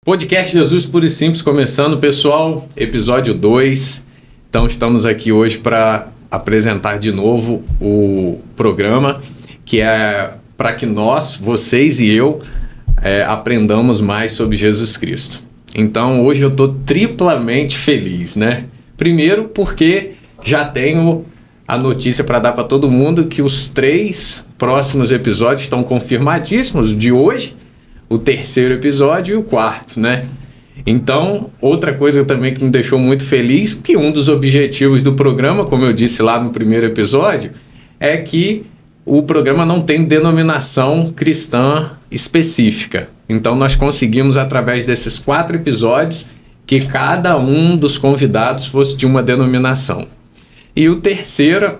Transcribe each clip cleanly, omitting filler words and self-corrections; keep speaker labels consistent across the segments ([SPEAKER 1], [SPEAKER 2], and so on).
[SPEAKER 1] Podcast Jesus Puro e Simples começando, pessoal, episódio 2. Então estamos aqui hoje para apresentar de novo o programa, que é para que nós, vocês e eu, aprendamos mais sobre Jesus Cristo. Então hoje eu estou triplamente feliz, né? Primeiro porque já tenho a notícia para dar para todo mundo que os 3 próximos episódios estão confirmadíssimos, de hoje, o 3º episódio e o 4º, né? Então, outra coisa também que me deixou muito feliz, que um dos objetivos do programa, como eu disse lá no primeiro episódio, é que o programa não tem denominação cristã específica. Então, nós conseguimos, através desses 4 episódios, que cada um dos convidados fosse de uma denominação. E o terceira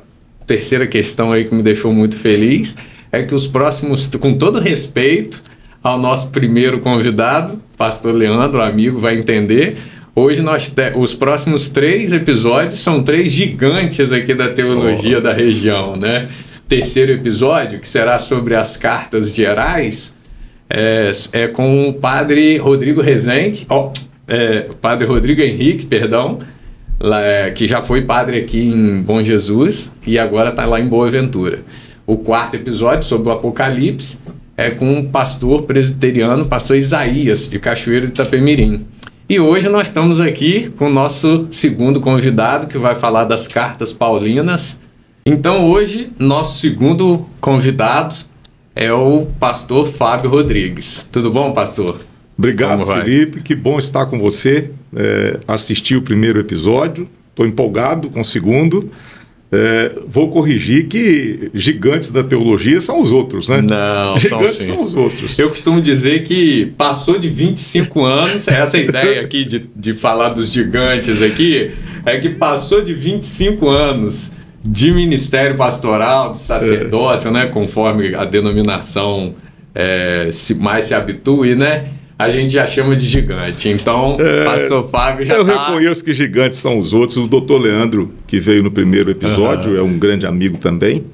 [SPEAKER 1] questão aí que me deixou muito feliz é que os próximos, com todo respeito ao nosso primeiro convidado, pastor Leandro, amigo, vai entender. Hoje os próximos 3 episódios são 3 gigantes aqui da teologia da região, né? Terceiro episódio, que será sobre as cartas gerais, é com o padre Rodrigo Rezende, padre Rodrigo Henrique, perdão, que já foi padre aqui em Bom Jesus e agora está lá em Boa Ventura. O 4º episódio, sobre o Apocalipse, é com o pastor presbiteriano, pastor Isaías, de Cachoeiro de Itapemirim. E hoje nós estamos aqui com o nosso segundo convidado, que vai falar das cartas paulinas. Então hoje, nosso segundo convidado é o pastor Fábio Rodrigues. Tudo bom, pastor?
[SPEAKER 2] Obrigado, Felipe. Que bom estar com você. Assisti o primeiro episódio, estou empolgado com o segundo. Vou corrigir que gigantes da teologia são os outros, né?
[SPEAKER 1] Não,
[SPEAKER 2] gigantes são os outros.
[SPEAKER 1] Eu costumo dizer que passou de 25 anos, essa ideia aqui de falar dos gigantes aqui, é que passou de 25 anos de ministério pastoral, de sacerdócio, né? Conforme a denominação mais se habitue, né? A gente já chama de gigante. Então, pastor Fábio já
[SPEAKER 2] reconheço que gigantes são os outros. O doutor Leandro, que veio no primeiro episódio, é um grande amigo também.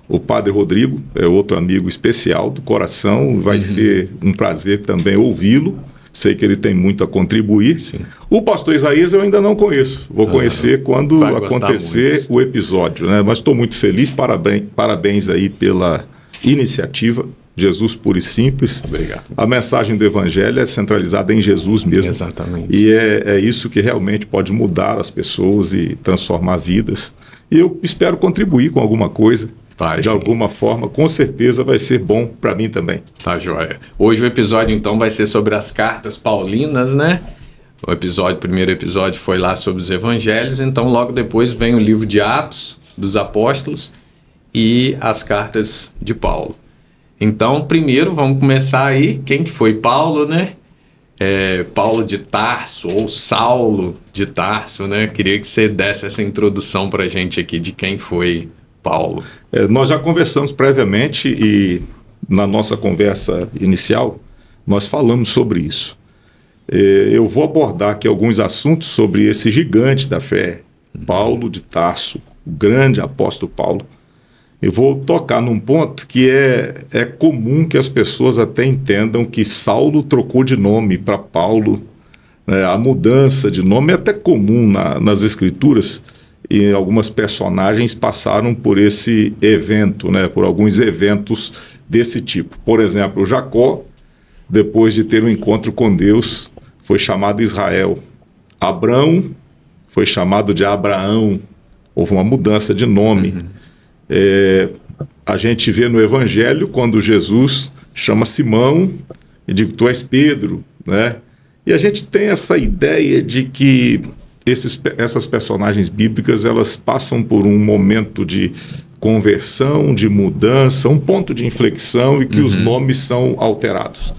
[SPEAKER 2] O padre Rodrigo é outro amigo especial do coração. Vai ser um prazer também ouvi-lo. Sei que ele tem muito a contribuir. Sim. O pastor Isaías eu ainda não conheço. Vou conhecer quando acontecer o episódio, né? Mas estou muito feliz. Parabéns aí pela iniciativa. Jesus Puro e Simples.
[SPEAKER 1] Obrigado.
[SPEAKER 2] A mensagem do Evangelho é centralizada em Jesus mesmo.
[SPEAKER 1] Exatamente.
[SPEAKER 2] E é isso que realmente pode mudar as pessoas e transformar vidas. E eu espero contribuir com alguma coisa, alguma forma. Com certeza vai ser bom para mim também.
[SPEAKER 1] Tá, joia. Hoje o episódio, então, vai ser sobre as cartas paulinas, né? O primeiro episódio foi lá sobre os evangelhos, então logo depois vem o livro de Atos dos Apóstolos e as cartas de Paulo. Então, primeiro, vamos começar aí. Quem que foi Paulo, né? Paulo de Tarso, ou Saulo de Tarso, né? Queria que você desse essa introdução para a gente aqui de quem foi Paulo.
[SPEAKER 2] Nós já conversamos previamente e na nossa conversa inicial, nós falamos sobre isso. Eu vou abordar aqui alguns assuntos sobre esse gigante da fé, Paulo de Tarso, o grande apóstolo Paulo. Eu vou tocar num ponto que é comum que as pessoas até entendam que Saulo trocou de nome para Paulo. A mudança de nome é até comum nas escrituras e algumas personagens passaram por esse evento, né, por alguns eventos desse tipo. Por exemplo, Jacó, depois de ter um encontro com Deus, foi chamado Israel. Abrão foi chamado de Abraão. Houve uma mudança de nome. A gente vê no Evangelho quando Jesus chama Simão e diz: tu és Pedro, né? E a gente tem essa ideia de que essas personagens bíblicas, elas passam por um momento de conversão, de mudança, um ponto de inflexão e que os nomes são alterados.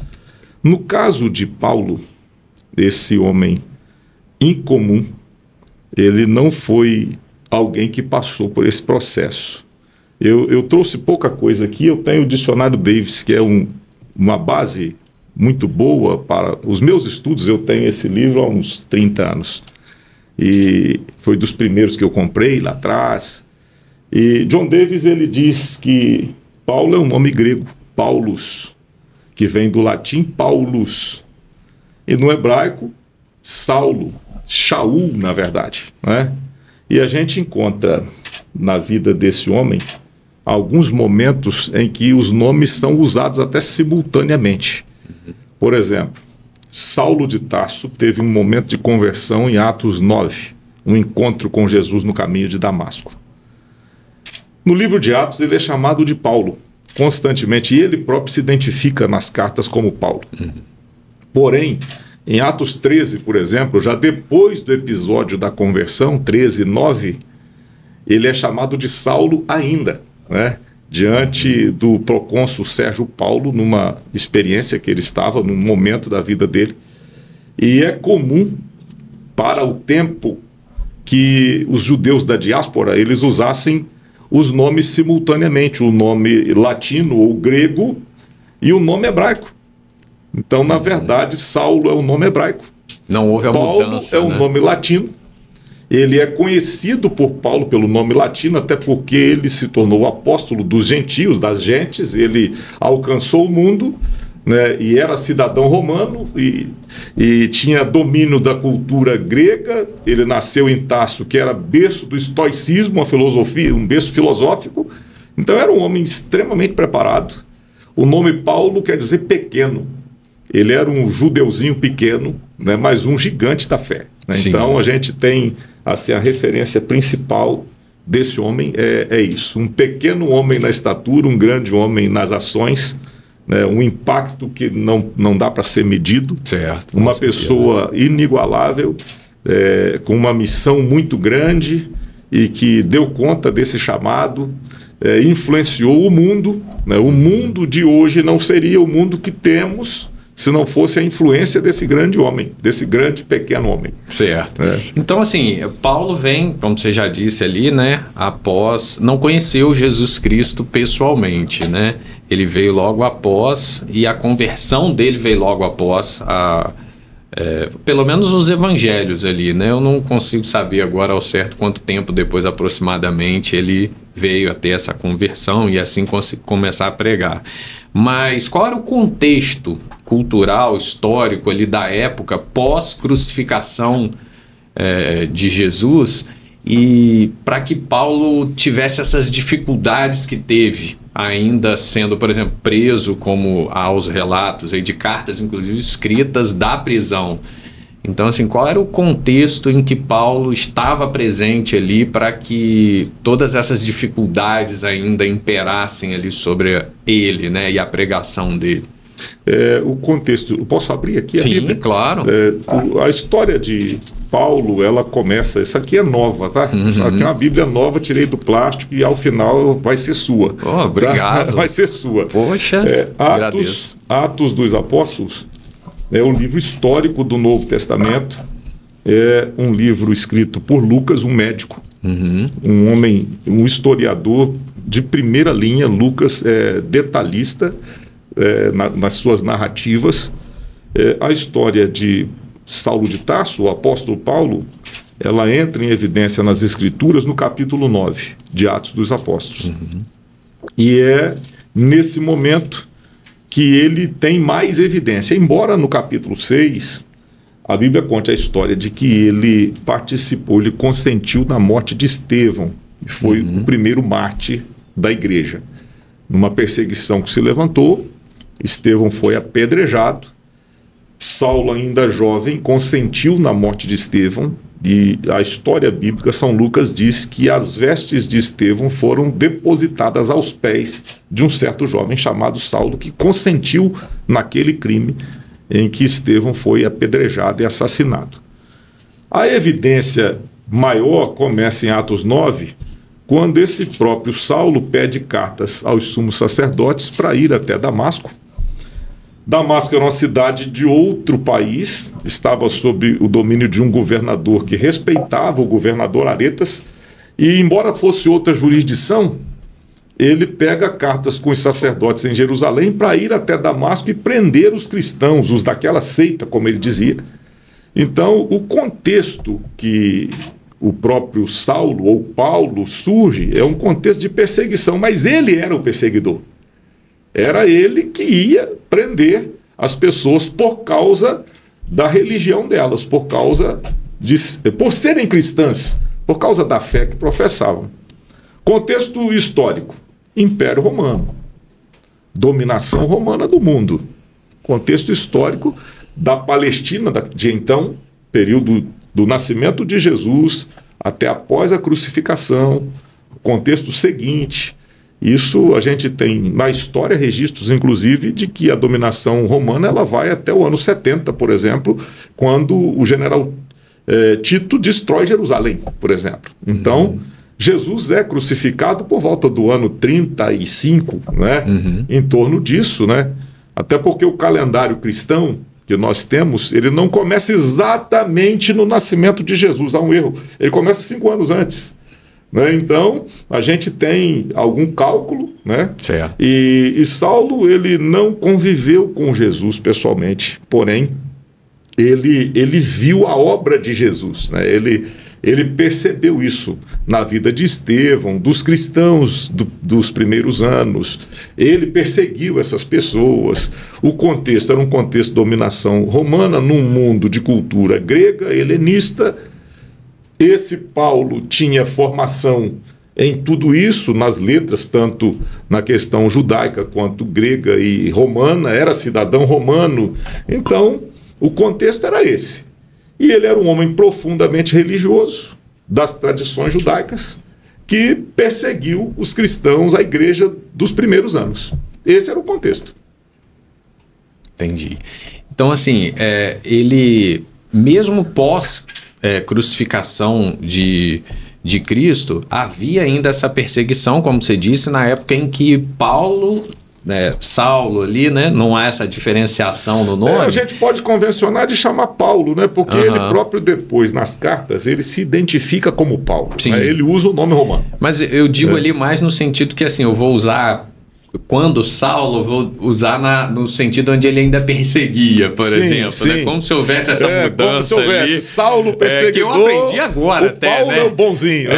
[SPEAKER 2] No caso de Paulo, esse homem incomum, ele não foi alguém que passou por esse processo. Eu trouxe pouca coisa aqui. Eu tenho o Dicionário Davis, que é uma base muito boa para os meus estudos. Eu tenho esse livro há uns 30 anos. E foi dos primeiros que eu comprei lá atrás. E John Davis, ele diz que Paulo é um nome grego, Paulus, que vem do latim Paulus. e no hebraico, Saulo, Shaul, na verdade, né? E a gente encontra na vida desse homem alguns momentos em que os nomes são usados até simultaneamente. Por exemplo, Saulo de Tarso teve um momento de conversão em Atos 9, um encontro com Jesus no caminho de Damasco. No livro de Atos ele é chamado de Paulo, constantemente, e ele próprio se identifica nas cartas como Paulo. Porém, em Atos 13, por exemplo, já depois do episódio da conversão, 13:9, ele é chamado de Saulo ainda, né? Diante do procônsul Sérgio Paulo, numa experiência que ele estava, num momento da vida dele. E é comum para o tempo que os judeus da diáspora, eles usassem os nomes simultaneamente, o nome latino ou grego e o nome hebraico. Então, na verdade, Saulo é o nome hebraico.
[SPEAKER 1] Não houve a mudança,
[SPEAKER 2] Paulo é o nome latino. Ele é conhecido por Paulo pelo nome latino, até porque ele se tornou o apóstolo dos gentios, das gentes. Ele alcançou o mundo, né, e era cidadão romano e tinha domínio da cultura grega. Ele nasceu em Tarso, que era berço do estoicismo, uma filosofia, um berço filosófico. Então era um homem extremamente preparado. O nome Paulo quer dizer pequeno. Ele era um judeuzinho pequeno, né, mas um gigante da fé, né? Então a gente tem assim, a referência principal desse homem é isso. Um pequeno homem na estatura, um grande homem nas ações, né, um impacto que não dá para ser medido.
[SPEAKER 1] Certo,
[SPEAKER 2] uma pessoa inigualável, com uma missão muito grande e que deu conta desse chamado, influenciou o mundo, né? O mundo de hoje não seria o mundo que temos se não fosse a influência desse grande homem, desse grande pequeno homem.
[SPEAKER 1] Certo. Então, assim, Paulo vem, como você já disse ali, né, não conheceu Jesus Cristo pessoalmente, né? Ele veio logo após, e a conversão dele veio logo após, pelo menos os evangelhos ali, né? Eu não consigo saber agora ao certo quanto tempo depois aproximadamente ele veio a ter essa conversão e assim começar a pregar. Mas qual era o contexto cultural, histórico ali da época pós-crucificação de Jesus, e para que Paulo tivesse essas dificuldades que teve, ainda sendo, por exemplo, preso, como há os relatos aí de cartas, inclusive escritas da prisão. Então, assim, qual era o contexto em que Paulo estava presente ali para que todas essas dificuldades ainda imperassem ali sobre ele, né, e a pregação dele?
[SPEAKER 2] O contexto, eu posso abrir aqui a
[SPEAKER 1] Bíblia? Sim, claro.
[SPEAKER 2] A história de Paulo, ela começa, essa aqui é nova, tá? Essa aqui é uma Bíblia nova, tirei do plástico e ao final vai ser sua.
[SPEAKER 1] Oh, obrigado.
[SPEAKER 2] Tá? Vai ser sua.
[SPEAKER 1] Poxa,
[SPEAKER 2] Atos dos Apóstolos é um livro histórico do Novo Testamento, é um livro escrito por Lucas, um médico, um homem, um historiador de primeira linha. Lucas é detalhista nas suas narrativas. A história de Saulo de Tarso, o apóstolo Paulo, ela entra em evidência nas Escrituras no capítulo 9 de Atos dos Apóstolos. E é nesse momento que ele tem mais evidência. Embora no capítulo 6, a Bíblia conte a história de que ele participou, ele consentiu na morte de Estevão, que foi o primeiro mártir da igreja. Numa perseguição que se levantou, Estevão foi apedrejado. Saulo, ainda jovem, consentiu na morte de Estevão, e a história bíblica, São Lucas diz que as vestes de Estevão foram depositadas aos pés de um certo jovem chamado Saulo, que consentiu naquele crime em que Estevão foi apedrejado e assassinado. A evidência maior começa em Atos 9, quando esse próprio Saulo pede cartas aos sumos sacerdotes para ir até Damasco. Damasco era uma cidade de outro país, estava sob o domínio de um governador que respeitava o governador Aretas, e embora fosse outra jurisdição, ele pega cartas com os sacerdotes em Jerusalém para ir até Damasco e prender os cristãos, os daquela seita, como ele dizia. Então, o contexto que o próprio Saulo ou Paulo surge é um contexto de perseguição, mas ele era o perseguidor. Era ele que ia prender as pessoas por causa da religião delas, por serem cristãs, por causa da fé que professavam. Contexto histórico: Império Romano, dominação romana do mundo. Contexto histórico da Palestina de então, período do nascimento de Jesus até após a crucificação. Contexto seguinte: isso a gente tem na história registros, inclusive, de que a dominação romana ela vai até o ano 70, por exemplo, quando o general Tito destrói Jerusalém, por exemplo. Então, Jesus é crucificado por volta do ano 35, né? Em torno disso, né? Até porque o calendário cristão que nós temos, ele não começa exatamente no nascimento de Jesus. Há um erro. Ele começa 5 anos antes. Né? Então, a gente tem algum cálculo, né?
[SPEAKER 1] Certo.
[SPEAKER 2] E Saulo, ele não conviveu com Jesus pessoalmente, porém, ele viu a obra de Jesus, né? Ele percebeu isso na vida de Estevão, dos cristãos dos primeiros anos. Ele perseguiu essas pessoas. O contexto era um contexto de dominação romana num mundo de cultura grega, helenista. Esse Paulo tinha formação em tudo isso, nas letras, tanto na questão judaica quanto grega e romana, era cidadão romano. Então, o contexto era esse. E ele era um homem profundamente religioso, das tradições judaicas, que perseguiu os cristãos, a igreja dos primeiros anos. Esse era o contexto.
[SPEAKER 1] Entendi. Então, assim, ele, mesmo pós crucificação de Cristo, havia ainda essa perseguição, como você disse, na época em que Paulo... Saulo ali, né? Não há essa diferenciação no nome.
[SPEAKER 2] A gente pode convencionar de chamar Paulo, né? Porque ele próprio depois, nas cartas, ele se identifica como Paulo. Né? Ele usa o nome romano.
[SPEAKER 1] Mas eu digo ali mais no sentido que, assim, eu vou usar... Quando Saulo, vou usar no sentido onde ele ainda perseguia, por exemplo.
[SPEAKER 2] Sim.
[SPEAKER 1] Né? Como se houvesse essa mudança como se houvesse
[SPEAKER 2] ali. Saulo perseguidor,
[SPEAKER 1] que eu aprendi agora até,
[SPEAKER 2] Paulo é o bonzinho.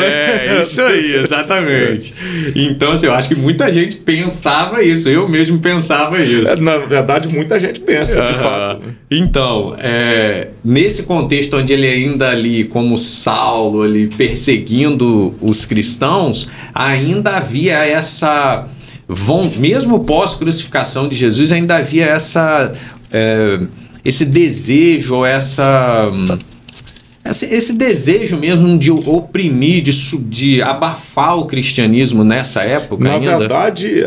[SPEAKER 1] Isso aí, exatamente. Então, assim, eu acho que muita gente pensava isso. Eu mesmo pensava isso.
[SPEAKER 2] Na verdade, muita gente pensa, de fato. Né?
[SPEAKER 1] Então, nesse contexto onde ele ainda ali, como Saulo, ali, perseguindo os cristãos, ainda havia essa... mesmo pós-crucificação de Jesus, ainda havia esse desejo, esse desejo mesmo de oprimir, de abafar o cristianismo nessa época ainda?
[SPEAKER 2] Na verdade,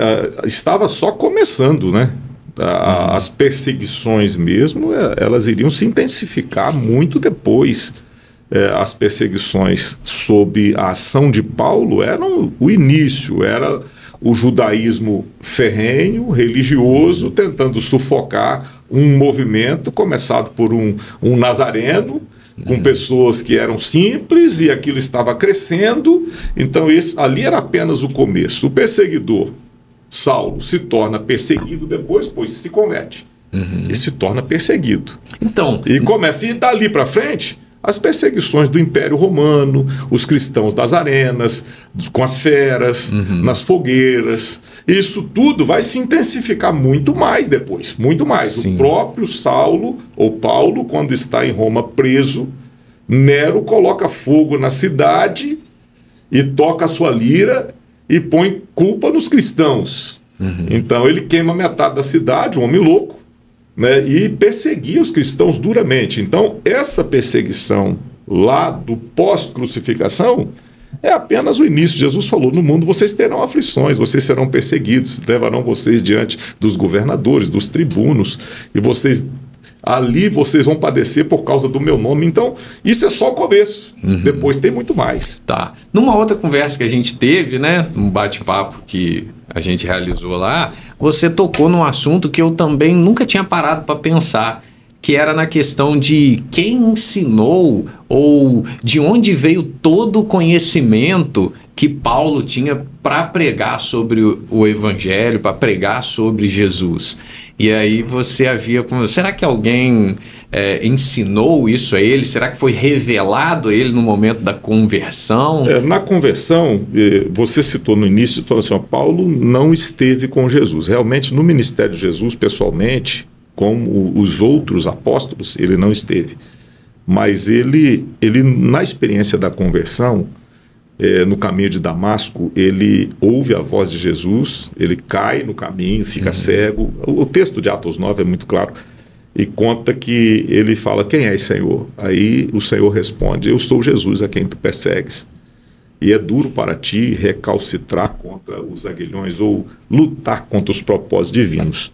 [SPEAKER 2] estava só começando, né? As perseguições mesmo, elas iriam se intensificar muito depois. As perseguições sob a ação de Paulo eram o início, era... o judaísmo ferrenho, religioso, tentando sufocar um movimento começado por um nazareno, com pessoas que eram simples, e aquilo estava crescendo. Então ali era apenas o começo. O perseguidor, Saulo, se torna perseguido depois, pois se converte. E se torna perseguido.
[SPEAKER 1] Então,
[SPEAKER 2] e começa, e dali para frente... as perseguições do Império Romano, os cristãos das arenas, com as feras, nas fogueiras. Isso tudo vai se intensificar muito mais depois, muito mais. Sim. O próprio Saulo, ou Paulo, quando está em Roma preso, Nero coloca fogo na cidade e toca a sua lira e põe culpa nos cristãos. Então ele queima metade da cidade, um homem louco. Né, e perseguia os cristãos duramente. Então, essa perseguição lá do pós-crucificação é apenas o início. Jesus falou: no mundo vocês terão aflições, vocês serão perseguidos, levarão vocês diante dos governadores, dos tribunos, e ali vocês vão padecer por causa do meu nome. Então, isso é só o começo. Depois tem muito mais.
[SPEAKER 1] Tá. Numa outra conversa que a gente teve, né, um bate-papo que a gente realizou lá, você tocou num assunto que eu também nunca tinha parado para pensar, que era na questão de quem ensinou ou de onde veio todo o conhecimento que Paulo tinha para pregar sobre o Evangelho, para pregar sobre Jesus. E aí você havia... Será que alguém ensinou isso a ele? Será que foi revelado a ele no momento da conversão?
[SPEAKER 2] Na conversão, você citou no início, falou assim, Paulo não esteve com Jesus. Realmente, no ministério de Jesus, pessoalmente, como os outros apóstolos, ele não esteve. Mas ele na experiência da conversão, no caminho de Damasco, ele ouve a voz de Jesus, ele cai no caminho, fica cego. O texto de Atos 9 é muito claro, e conta que ele fala: quem és, Senhor? Aí o Senhor responde: eu sou Jesus a quem tu persegues. E é duro para ti recalcitrar contra os aguilhões ou lutar contra os propósitos divinos.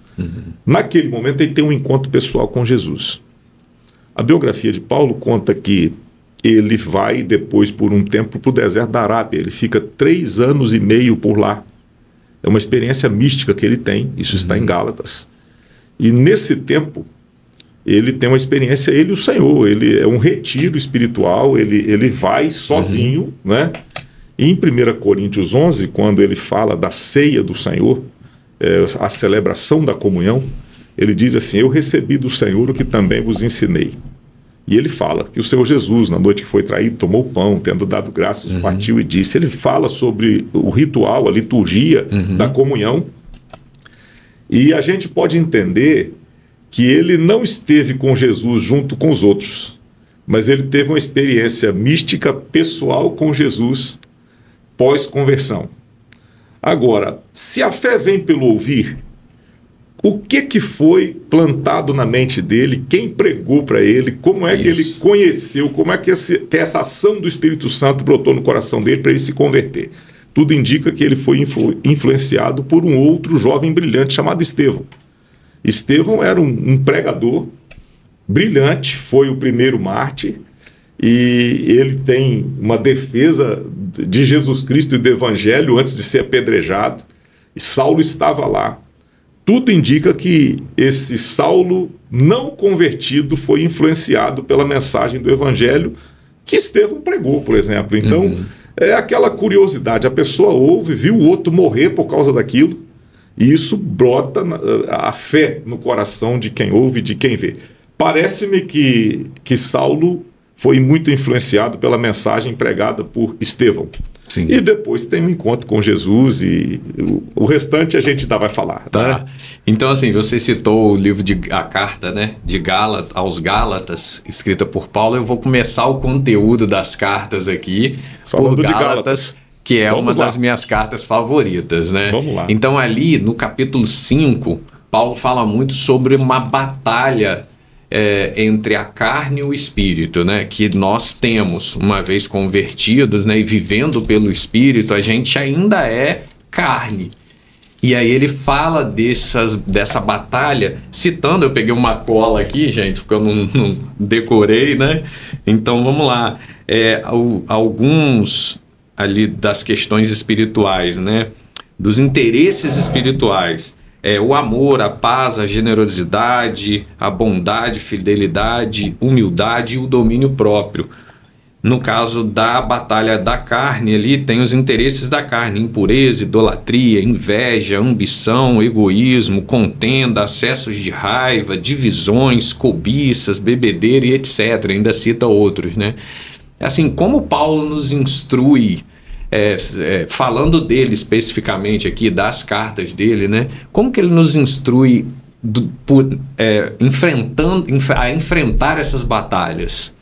[SPEAKER 2] Naquele momento ele tem um encontro pessoal com Jesus. A biografia de Paulo conta que ele vai depois por um tempo para o deserto da Arábia. Ele fica 3 anos e meio por lá. É uma experiência mística que ele tem. Isso está em Gálatas. E nesse tempo ele tem uma experiência, ele e o Senhor. Ele é um retiro espiritual. Ele vai sozinho, né? E em 1 Coríntios 11, quando ele fala da ceia do Senhor, a celebração da comunhão, ele diz assim: eu recebi do Senhor o que também vos ensinei. E ele fala que o Senhor Jesus, na noite que foi traído, tomou o pão, tendo dado graças, partiu e disse. Ele fala sobre o ritual, a liturgia da comunhão. E a gente pode entender que ele não esteve com Jesus junto com os outros, mas ele teve uma experiência mística pessoal com Jesus pós-conversão. Agora, se a fé vem pelo ouvir, o que foi plantado na mente dele, quem pregou para ele, como é que ele conheceu, como é que essa ação do Espírito Santo brotou no coração dele para ele se converter? Tudo indica que ele foi influenciado por um outro jovem brilhante chamado Estevão. Estevão era um pregador brilhante, foi o primeiro mártir, e ele tem uma defesa de Jesus Cristo e do Evangelho antes de ser apedrejado, e Saulo estava lá. Tudo indica que esse Saulo não convertido foi influenciado pela mensagem do Evangelho que Estevão pregou, por exemplo. Então, é aquela curiosidade, a pessoa ouve, viu o outro morrer por causa daquilo, e isso brota a fé no coração de quem ouve, de quem vê. Parece-me que Saulo foi muito influenciado pela mensagem pregada por Estevão.
[SPEAKER 1] Sim.
[SPEAKER 2] E depois tem um encontro com Jesus e o restante a gente ainda vai falar.
[SPEAKER 1] Tá. Então, assim, você citou o livro a carta, né, aos Gálatas, escrita por Paulo. Eu vou começar o conteúdo das cartas aqui
[SPEAKER 2] falando
[SPEAKER 1] por
[SPEAKER 2] de Gálatas,
[SPEAKER 1] que é
[SPEAKER 2] Vamos
[SPEAKER 1] uma
[SPEAKER 2] lá.
[SPEAKER 1] das minhas cartas favoritas, né?
[SPEAKER 2] Vamos lá.
[SPEAKER 1] Então, ali no capítulo 5, Paulo fala muito sobre uma batalha entre a carne e o espírito, né? Que nós temos, uma vez convertidos, né? E vivendo pelo espírito, a gente ainda é carne. E aí ele fala dessa batalha, citando, eu peguei uma cola aqui, gente, porque eu não decorei, né? Então vamos lá. Alguns ali das questões espirituais, né? Dos interesses espirituais. O amor, a paz, a generosidade, a bondade, fidelidade, humildade e o domínio próprio. No caso da batalha da carne, ali tem os interesses da carne: impureza, idolatria, inveja, ambição, egoísmo, contenda, acessos de raiva, divisões, cobiças, bebedeira e etc. Ainda cita outros, né? Assim, como Paulo nos instrui, falando dele especificamente aqui, das cartas dele, né? Como que ele nos instrui a enfrentar essas batalhas?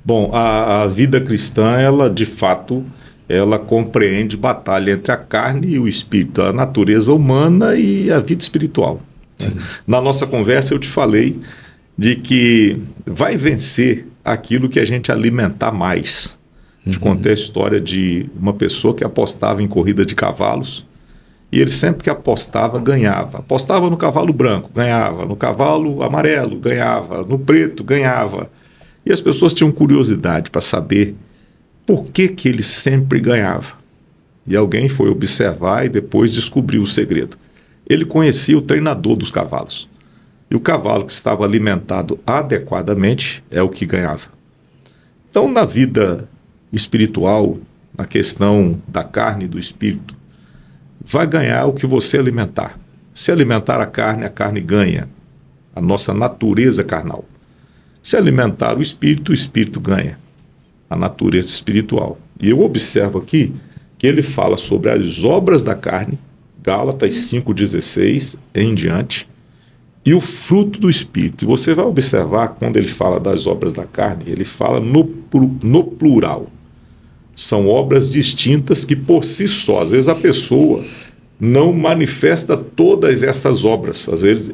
[SPEAKER 2] Bom, a vida cristã, ela de fato, ela compreende batalha entre a carne e o espírito, a natureza humana e a vida espiritual. Sim. Na nossa conversa eu te falei de que vai vencer aquilo que a gente alimentar mais. Te contei a história de uma pessoa que apostava em corrida de cavalos e ele sempre que apostava, ganhava. Apostava no cavalo branco, ganhava. No cavalo amarelo, ganhava. No preto, ganhava. E as pessoas tinham curiosidade para saber por que ele sempre ganhava. E alguém foi observar e depois descobriu o segredo. Ele conhecia o treinador dos cavalos. E o cavalo que estava alimentado adequadamente é o que ganhava. Então, na vida espiritual, na questão da carne e do espírito, vai ganhar o que você alimentar. Se alimentar a carne ganha a nossa natureza carnal. Se alimentar o espírito ganha a natureza espiritual. E eu observo aqui que ele fala sobre as obras da carne, Gálatas 5,16 em diante, e o fruto do Espírito. E você vai observar, quando ele fala das obras da carne, ele fala no plural. São obras distintas que por si só, às vezes a pessoa não manifesta todas essas obras.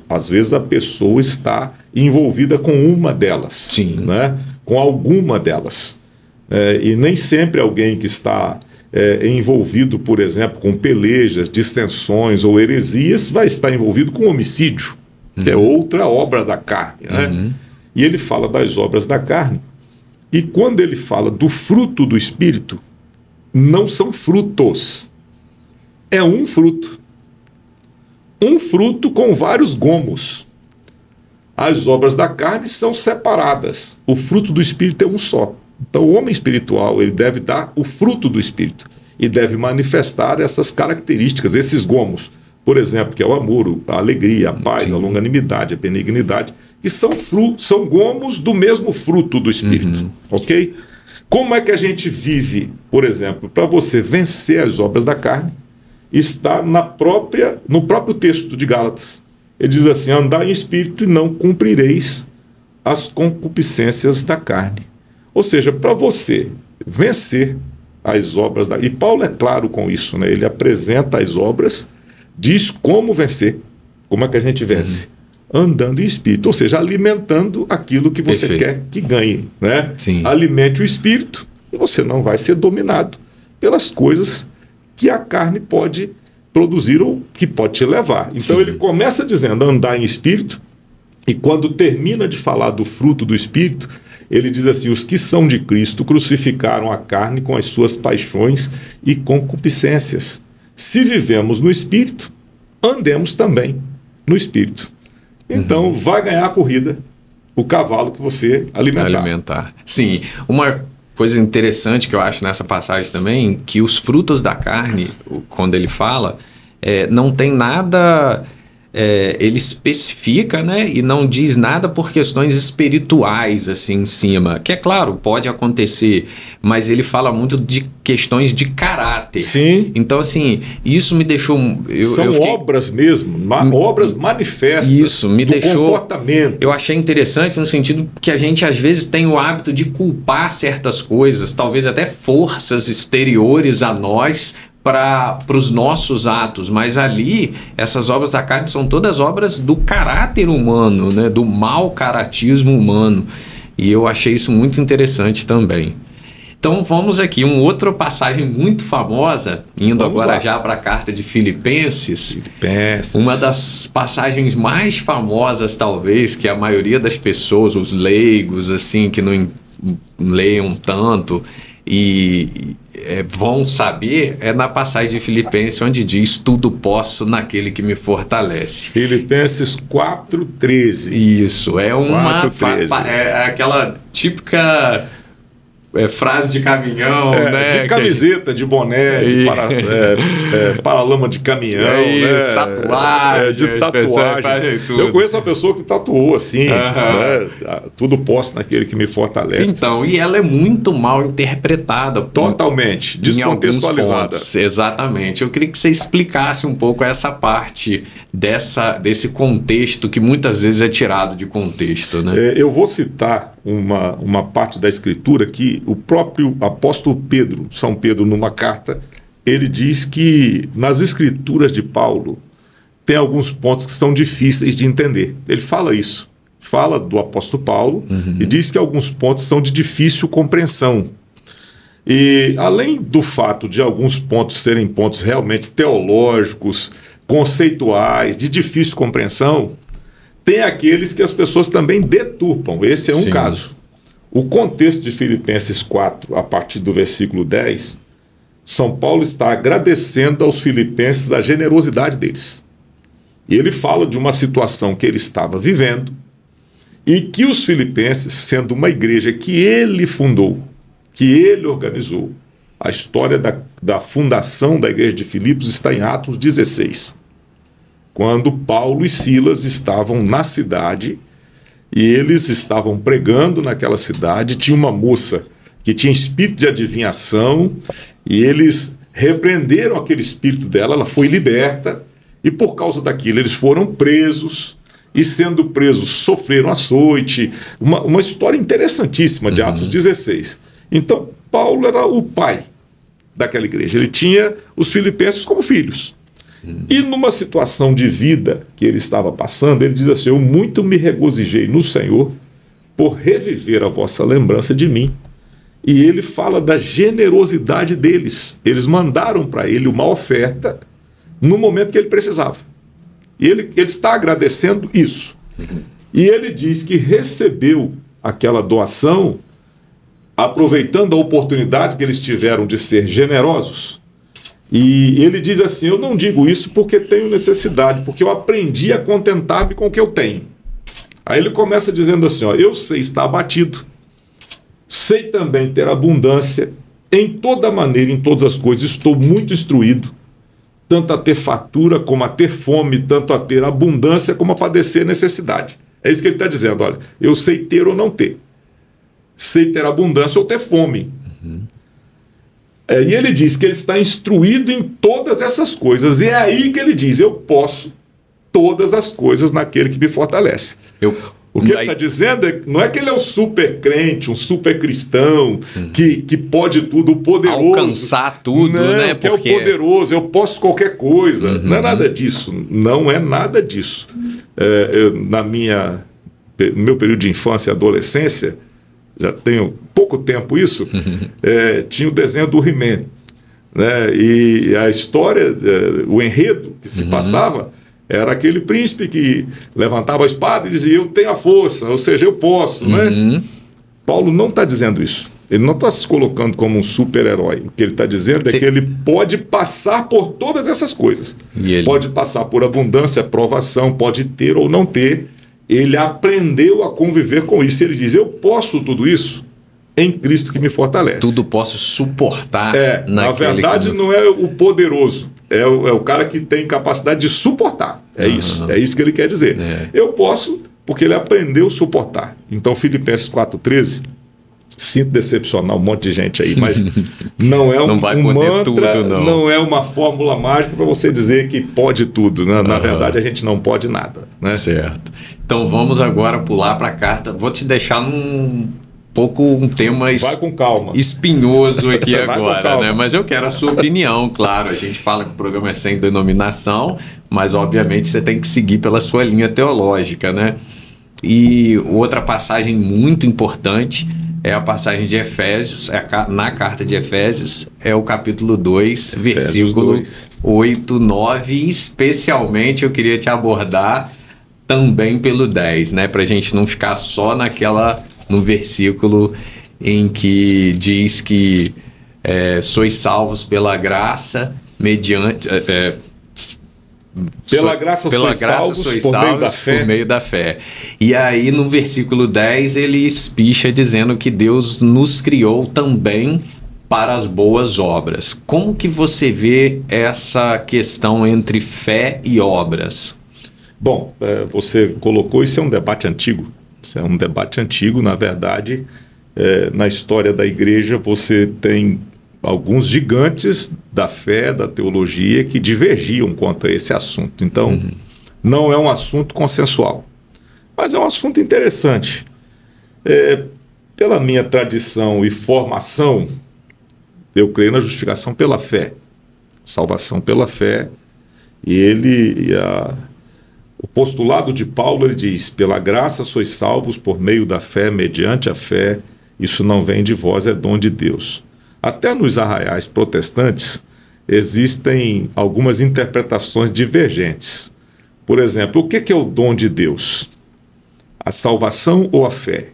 [SPEAKER 2] Às vezes a pessoa está envolvida com uma delas.
[SPEAKER 1] Sim.
[SPEAKER 2] Né? Com alguma delas. E nem sempre alguém que está envolvido, por exemplo, com pelejas, dissensões ou heresias, vai estar envolvido com homicídio, que é outra obra da carne. Né? E ele fala das obras da carne. E quando ele fala do fruto do Espírito, não são frutos. É um fruto. Um fruto com vários gomos. As obras da carne são separadas. O fruto do Espírito é um só. Então o homem espiritual, ele deve dar o fruto do Espírito. E deve manifestar essas características, esses gomos. Por exemplo, que é o amor, a alegria, a paz,
[SPEAKER 1] Sim.
[SPEAKER 2] a longanimidade, a benignidade, que são gomos do mesmo fruto do Espírito, ok? Como é que a gente vive, por exemplo, para você vencer as obras da carne, está no próprio texto de Gálatas. Ele diz assim, andai em espírito e não cumprireis as concupiscências da carne. Ou seja, para você vencer as obras da... E Paulo é claro com isso, né? Ele apresenta as obras, diz como vencer. Como é que a gente vence? Andando em espírito, ou seja, alimentando aquilo que você quer que ganhe. Né?
[SPEAKER 1] Sim.
[SPEAKER 2] Alimente o espírito e você não vai ser dominado pelas coisas que a carne pode produzir ou que pode te levar. Então
[SPEAKER 1] Sim.
[SPEAKER 2] ele começa dizendo andar em espírito e quando termina de falar do fruto do espírito, ele diz assim, os que são de Cristo crucificaram a carne com as suas paixões e concupiscências. Se vivemos no espírito, andemos também no espírito. Então, vai ganhar a corrida o cavalo que você alimentar.
[SPEAKER 1] Sim. Uma coisa interessante que eu acho nessa passagem também, que os frutos da carne, quando ele fala, não tem nada... ele especifica, né, e não diz nada por questões espirituais assim em cima, que é claro, pode acontecer, mas ele fala muito de questões de caráter.
[SPEAKER 2] Sim.
[SPEAKER 1] Então assim, isso me deixou...
[SPEAKER 2] São obras mesmo, obras manifestas
[SPEAKER 1] isso, me
[SPEAKER 2] do
[SPEAKER 1] deixou,
[SPEAKER 2] comportamento.
[SPEAKER 1] Eu achei interessante no sentido que a gente às vezes tem o hábito de culpar certas coisas, talvez até forças exteriores a nós, para os nossos atos, mas ali essas obras da carne são todas obras do caráter humano, né? Do mau caratismo humano, e eu achei isso muito interessante também. Então vamos aqui, uma outra passagem muito famosa, indo agora já para a carta de Filipenses, uma das passagens mais famosas talvez, que a maioria das pessoas, os leigos assim, que não leiam tanto, e vão saber, é na passagem de Filipenses, onde diz, tudo posso naquele que me fortalece.
[SPEAKER 2] Filipenses 4:13.
[SPEAKER 1] Isso, é aquela típica frase de caminhão, né?
[SPEAKER 2] De camiseta, de boné, de paralama de caminhão, né?
[SPEAKER 1] Tatuagem.
[SPEAKER 2] De tatuagem. Eu conheço uma pessoa que tatuou assim, né? Tudo posso naquele que me fortalece.
[SPEAKER 1] Então, e ela é muito mal interpretada.
[SPEAKER 2] Totalmente, descontextualizada.
[SPEAKER 1] Exatamente. Eu queria que você explicasse um pouco essa parte desse contexto que muitas vezes é tirado de contexto, né?
[SPEAKER 2] Eu vou citar uma parte da escritura que o próprio apóstolo Pedro, São Pedro, numa carta, ele diz que nas escrituras de Paulo tem alguns pontos que são difíceis de entender. Ele fala isso, fala do apóstolo Paulo e diz que alguns pontos são de difícil compreensão. E além do fato de alguns pontos serem pontos realmente teológicos, conceituais, de difícil compreensão, tem aqueles que as pessoas também deturpam. Esse é um caso. O contexto de Filipenses 4, a partir do versículo 10, São Paulo está agradecendo aos filipenses a generosidade deles. E ele fala de uma situação que ele estava vivendo e que os filipenses, sendo uma igreja que ele fundou, que ele organizou, a história da fundação da igreja de Filipos está em Atos 16, quando Paulo e Silas estavam na cidade e eles estavam pregando naquela cidade. Tinha uma moça que tinha espírito de adivinhação e eles repreenderam aquele espírito dela, ela foi liberta e por causa daquilo eles foram presos e sendo presos sofreram açoite. Uma história interessantíssima de Atos 16. Então, Paulo era o pai daquela igreja. Ele tinha os filipenses como filhos. E numa situação de vida que ele estava passando, ele diz assim: eu muito me regozijei no Senhor por reviver a vossa lembrança de mim. E ele fala da generosidade deles. Eles mandaram para ele uma oferta no momento que ele precisava. E ele está agradecendo isso. E ele diz que recebeu aquela doação aproveitando a oportunidade que eles tiveram de ser generosos. E ele diz assim: eu não digo isso porque tenho necessidade, porque eu aprendi a contentar-me com o que eu tenho. Aí ele começa dizendo assim: ó, eu sei estar abatido, sei também ter abundância, em toda maneira, em todas as coisas, estou muito instruído, tanto a ter fartura como a ter fome, tanto a ter abundância como a padecer necessidade. É isso que ele está dizendo: olha, eu sei ter ou não ter, sei ter abundância ou ter fome. E ele diz que ele está instruído em todas essas coisas. E é aí que ele diz: eu posso todas as coisas naquele que me fortalece. O que ele está dizendo não é que ele é um super crente, um super cristão, que pode tudo, o poderoso.
[SPEAKER 1] Alcançar tudo,
[SPEAKER 2] não,
[SPEAKER 1] né?
[SPEAKER 2] Que porque... é o poderoso, eu posso qualquer coisa. Não é nada disso. Não é nada disso. No meu período de infância e adolescência, já tenho pouco tempo isso, tinha o desenho do He-Man, né? E a história, o enredo que se passava, era aquele príncipe que levantava a espada e dizia: eu tenho a força, ou seja, eu posso, né? Paulo não está dizendo isso. Ele não está se colocando como um super-herói. O que ele está dizendo é que ele pode passar por todas essas coisas. Pode passar por abundância, provação, pode ter ou não ter. Ele aprendeu a conviver com isso. Ele diz: eu posso tudo isso em Cristo que me fortalece.
[SPEAKER 1] Tudo posso suportar.
[SPEAKER 2] Na verdade, não é o poderoso. É o cara que tem capacidade de suportar. É isso. É isso que ele quer dizer. Eu posso porque ele aprendeu a suportar. Então, Filipenses 4,13... Sinto decepcionar um monte de gente aí, mas não é um mantra, tudo, não é uma fórmula mágica para você dizer que pode tudo, né? Na verdade, a gente não pode nada, né?
[SPEAKER 1] Certo. Então vamos agora pular para a carta. Vou te deixar um tema
[SPEAKER 2] Vai com calma.
[SPEAKER 1] espinhoso aqui agora, né? Mas eu quero a sua opinião, claro. A gente fala que o programa é sem denominação, mas obviamente você tem que seguir pela sua linha teológica, né? E outra passagem muito importante é a passagem de Efésios, na carta de Efésios, é o capítulo 2, versículo 8, 9, e especialmente eu queria te abordar também pelo 10, né? Para a gente não ficar só no versículo em que diz que sois salvos pela graça, mediante...
[SPEAKER 2] Pela graça sois salvos por meio da fé.
[SPEAKER 1] E aí no versículo 10 ele espicha dizendo que Deus nos criou também para as boas obras. Como que você vê essa questão entre fé e obras?
[SPEAKER 2] Bom, você colocou, isso é um debate antigo. Isso é um debate antigo, na verdade, na história da igreja você tem alguns gigantes da fé, da teologia, que divergiam quanto a esse assunto. Então, não é um assunto consensual, mas é um assunto interessante. Pela minha tradição e formação, eu creio na justificação pela fé, salvação pela fé, e o postulado de Paulo, ele diz: pela graça sois salvos por meio da fé, mediante a fé, isso não vem de vós, é dom de Deus. Até nos arraiais protestantes existem algumas interpretações divergentes. Por exemplo, o que é o dom de Deus? A salvação ou a fé?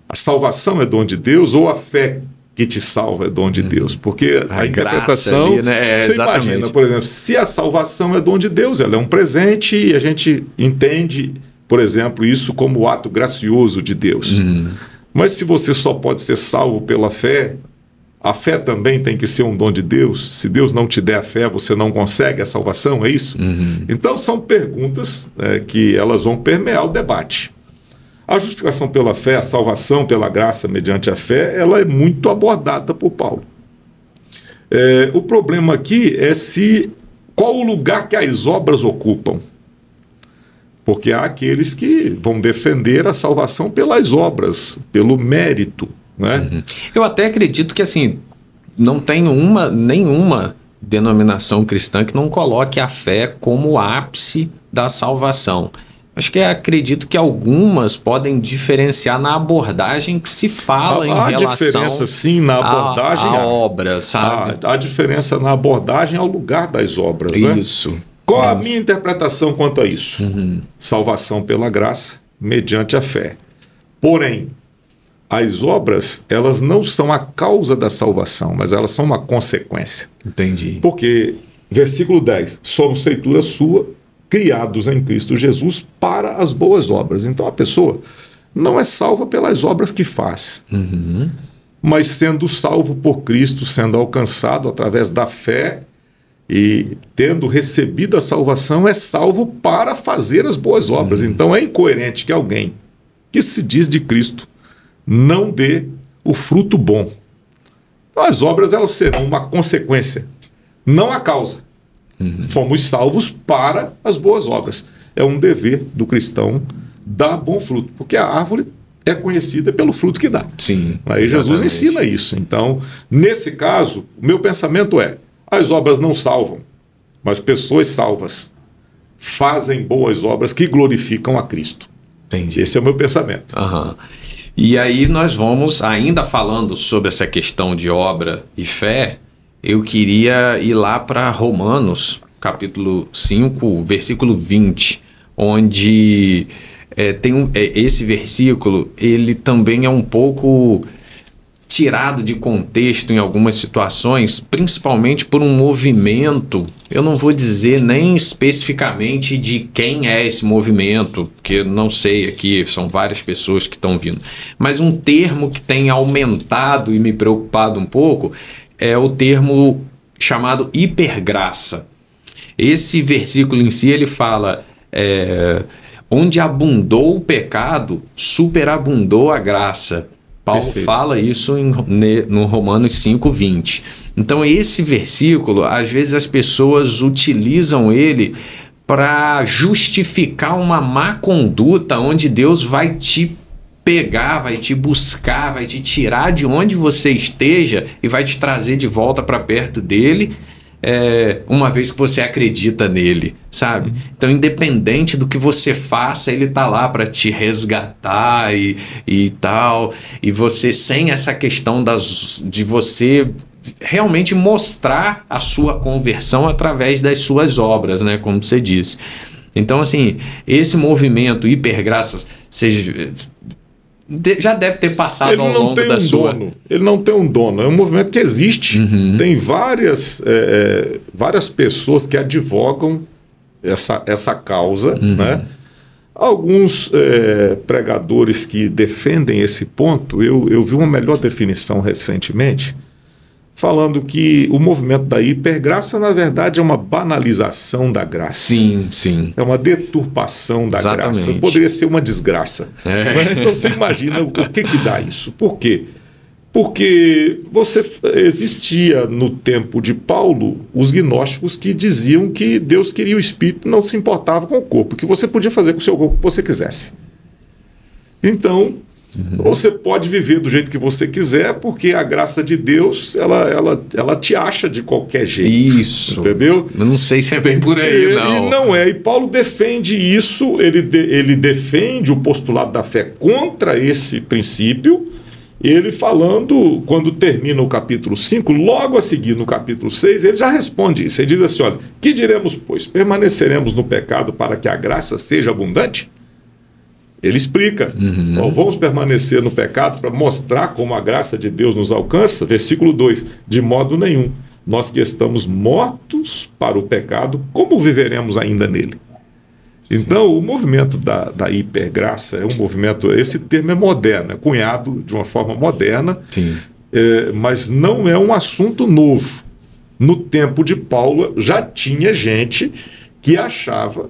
[SPEAKER 2] A salvação é dom de Deus ou a fé que te salva é dom de Deus? Porque a interpretação...
[SPEAKER 1] Ali, né?
[SPEAKER 2] Você imagina, por exemplo, se a salvação é dom de Deus, ela é um presente e a gente entende, por exemplo, isso como o ato gracioso de Deus. Mas se você só pode ser salvo pela fé, a fé também tem que ser um dom de Deus. Se Deus não te der a fé, você não consegue a salvação, é isso? Então são perguntas que elas vão permear o debate. A justificação pela fé, a salvação pela graça mediante a fé, ela é muito abordada por Paulo. O problema aqui é qual o lugar que as obras ocupam. Porque há aqueles que vão defender a salvação pelas obras, pelo mérito, né?
[SPEAKER 1] Eu até acredito que assim, não tem nenhuma denominação cristã que não coloque a fé como o ápice da salvação. Acho que acredito que algumas podem diferenciar na abordagem que se fala em relação...
[SPEAKER 2] Há diferença, sim, na abordagem...
[SPEAKER 1] à obra, sabe?
[SPEAKER 2] Há diferença na abordagem ao lugar das obras, né?
[SPEAKER 1] Isso.
[SPEAKER 2] Qual a minha interpretação quanto a isso? Salvação pela graça, mediante a fé. Porém, as obras, elas não são a causa da salvação, mas elas são uma consequência.
[SPEAKER 1] Entendi.
[SPEAKER 2] Porque, versículo 10, somos feitura sua, criados em Cristo Jesus para as boas obras. Então a pessoa não é salva pelas obras que faz, mas sendo salvo por Cristo, sendo alcançado através da fé e tendo recebido a salvação, é salvo para fazer as boas obras. Então é incoerente que alguém que se diz de Cristo não dê o fruto bom. Então, as obras, elas serão uma consequência, não a causa. Fomos salvos para as boas obras. É um dever do cristão dar bom fruto, porque a árvore é conhecida pelo fruto que dá.
[SPEAKER 1] Sim.
[SPEAKER 2] Aí Jesus ensina isso. Então, nesse caso, o meu pensamento é: as obras não salvam, mas pessoas salvas fazem boas obras que glorificam a Cristo.
[SPEAKER 1] Entendi.
[SPEAKER 2] Esse é o meu pensamento.
[SPEAKER 1] E aí nós vamos, ainda falando sobre essa questão de obra e fé, eu queria ir lá para Romanos, capítulo 5, versículo 20, onde esse versículo, ele também é um pouco tirado de contexto em algumas situações, principalmente por um movimento. Eu não vou dizer nem especificamente de quem é esse movimento, porque eu não sei aqui, são várias pessoas que estão vindo, mas um termo que tem aumentado e me preocupado um pouco é o termo chamado hipergraça. Esse versículo em si, ele fala, onde abundou o pecado, superabundou a graça. Paulo
[SPEAKER 2] Perfeito.
[SPEAKER 1] fala isso no Romanos 5:20. Então esse versículo, às vezes as pessoas utilizam ele para justificar uma má conduta, onde Deus vai te pegar, vai te buscar, vai te tirar de onde você esteja e vai te trazer de volta para perto dele, uma vez que você acredita nele, sabe? Então, independente do que você faça, ele tá lá para te resgatar e tal, e você, sem essa questão de você realmente mostrar a sua conversão através das suas obras, né? Como você disse. Então, assim, esse movimento hipergraças, já deve ter passado ao longo da sua...
[SPEAKER 2] Ele não tem um dono, é um movimento que existe. Tem várias pessoas que advogam essa causa, né? Alguns pregadores que defendem esse ponto, eu vi uma melhor definição recentemente, falando que o movimento da hipergraça, na verdade, é uma banalização da graça.
[SPEAKER 1] Sim, sim.
[SPEAKER 2] É uma deturpação da graça. Poderia ser uma desgraça. Então você imagina o que dá isso. Por quê? Porque existia no tempo de Paulo os gnósticos que diziam que Deus queria o espírito, não se importava com o corpo, que você podia fazer com o seu corpo o que você quisesse. Então, você pode viver do jeito que você quiser, porque a graça de Deus, ela te acha de qualquer jeito.
[SPEAKER 1] Isso.
[SPEAKER 2] Entendeu?
[SPEAKER 1] Eu não sei se é bem por aí, não.
[SPEAKER 2] E não é. E Paulo defende isso, ele defende o postulado da fé contra esse princípio, ele falando, quando termina o capítulo 5, logo a seguir no capítulo 6, ele já responde isso. Ele diz assim, olha, que diremos, pois? Permaneceremos no pecado para que a graça seja abundante? Ele explica, vamos permanecer no pecado para mostrar como a graça de Deus nos alcança? Versículo 2, de modo nenhum, nós que estamos mortos para o pecado, como viveremos ainda nele? Então, o movimento da hipergraça é um movimento, esse termo é moderno, é cunhado de uma forma moderna, mas não é um assunto novo. No tempo de Paulo, já tinha gente que achava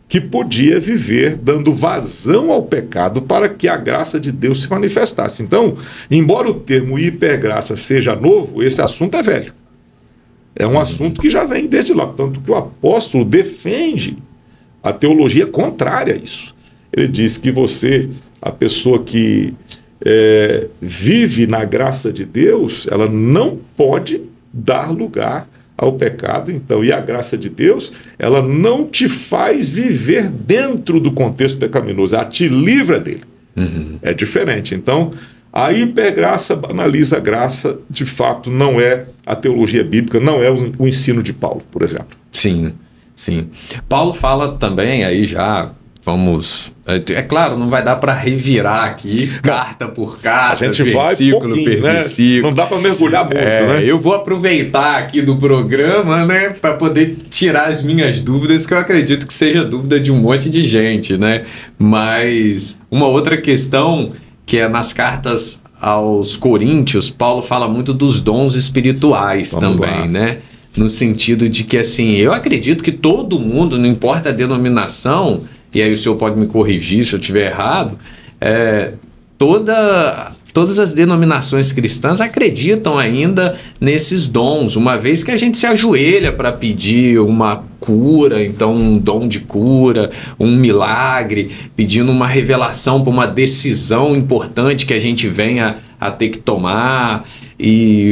[SPEAKER 2] que podia viver dando vazão ao pecado para que a graça de Deus se manifestasse. Então, embora o termo hipergraça seja novo, esse assunto é velho. É um assunto que já vem desde lá, tanto que o apóstolo defende A teologia é contrária a isso. Ele diz que a pessoa que vive na graça de Deus, ela não pode dar lugar ao pecado, então, e a graça de Deus, ela não te faz viver dentro do contexto pecaminoso, ela te livra dele. É diferente. Então, a hipergraça banaliza a graça, de fato, não é a teologia bíblica, não é o ensino de Paulo, por exemplo.
[SPEAKER 1] Sim, sim. Paulo fala também, aí já vamos... É claro, não vai dar para revirar aqui, carta por carta,
[SPEAKER 2] a gente
[SPEAKER 1] versículo por versículo.
[SPEAKER 2] Não dá para mergulhar muito, né?
[SPEAKER 1] Eu vou aproveitar aqui do programa, né, para poder tirar as minhas dúvidas, que eu acredito que seja dúvida de um monte de gente, né? Mas uma outra questão, que é nas cartas aos Coríntios, Paulo fala muito dos dons espirituais também, né? No sentido de que, assim, eu acredito que todo mundo, não importa a denominação, e aí o senhor pode me corrigir se eu estiver errado, todas as denominações cristãs acreditam ainda nesses dons, uma vez que a gente se ajoelha para pedir uma cura, então um dom de cura, um milagre, pedindo uma revelação para uma decisão importante que a gente venha a ter que tomar,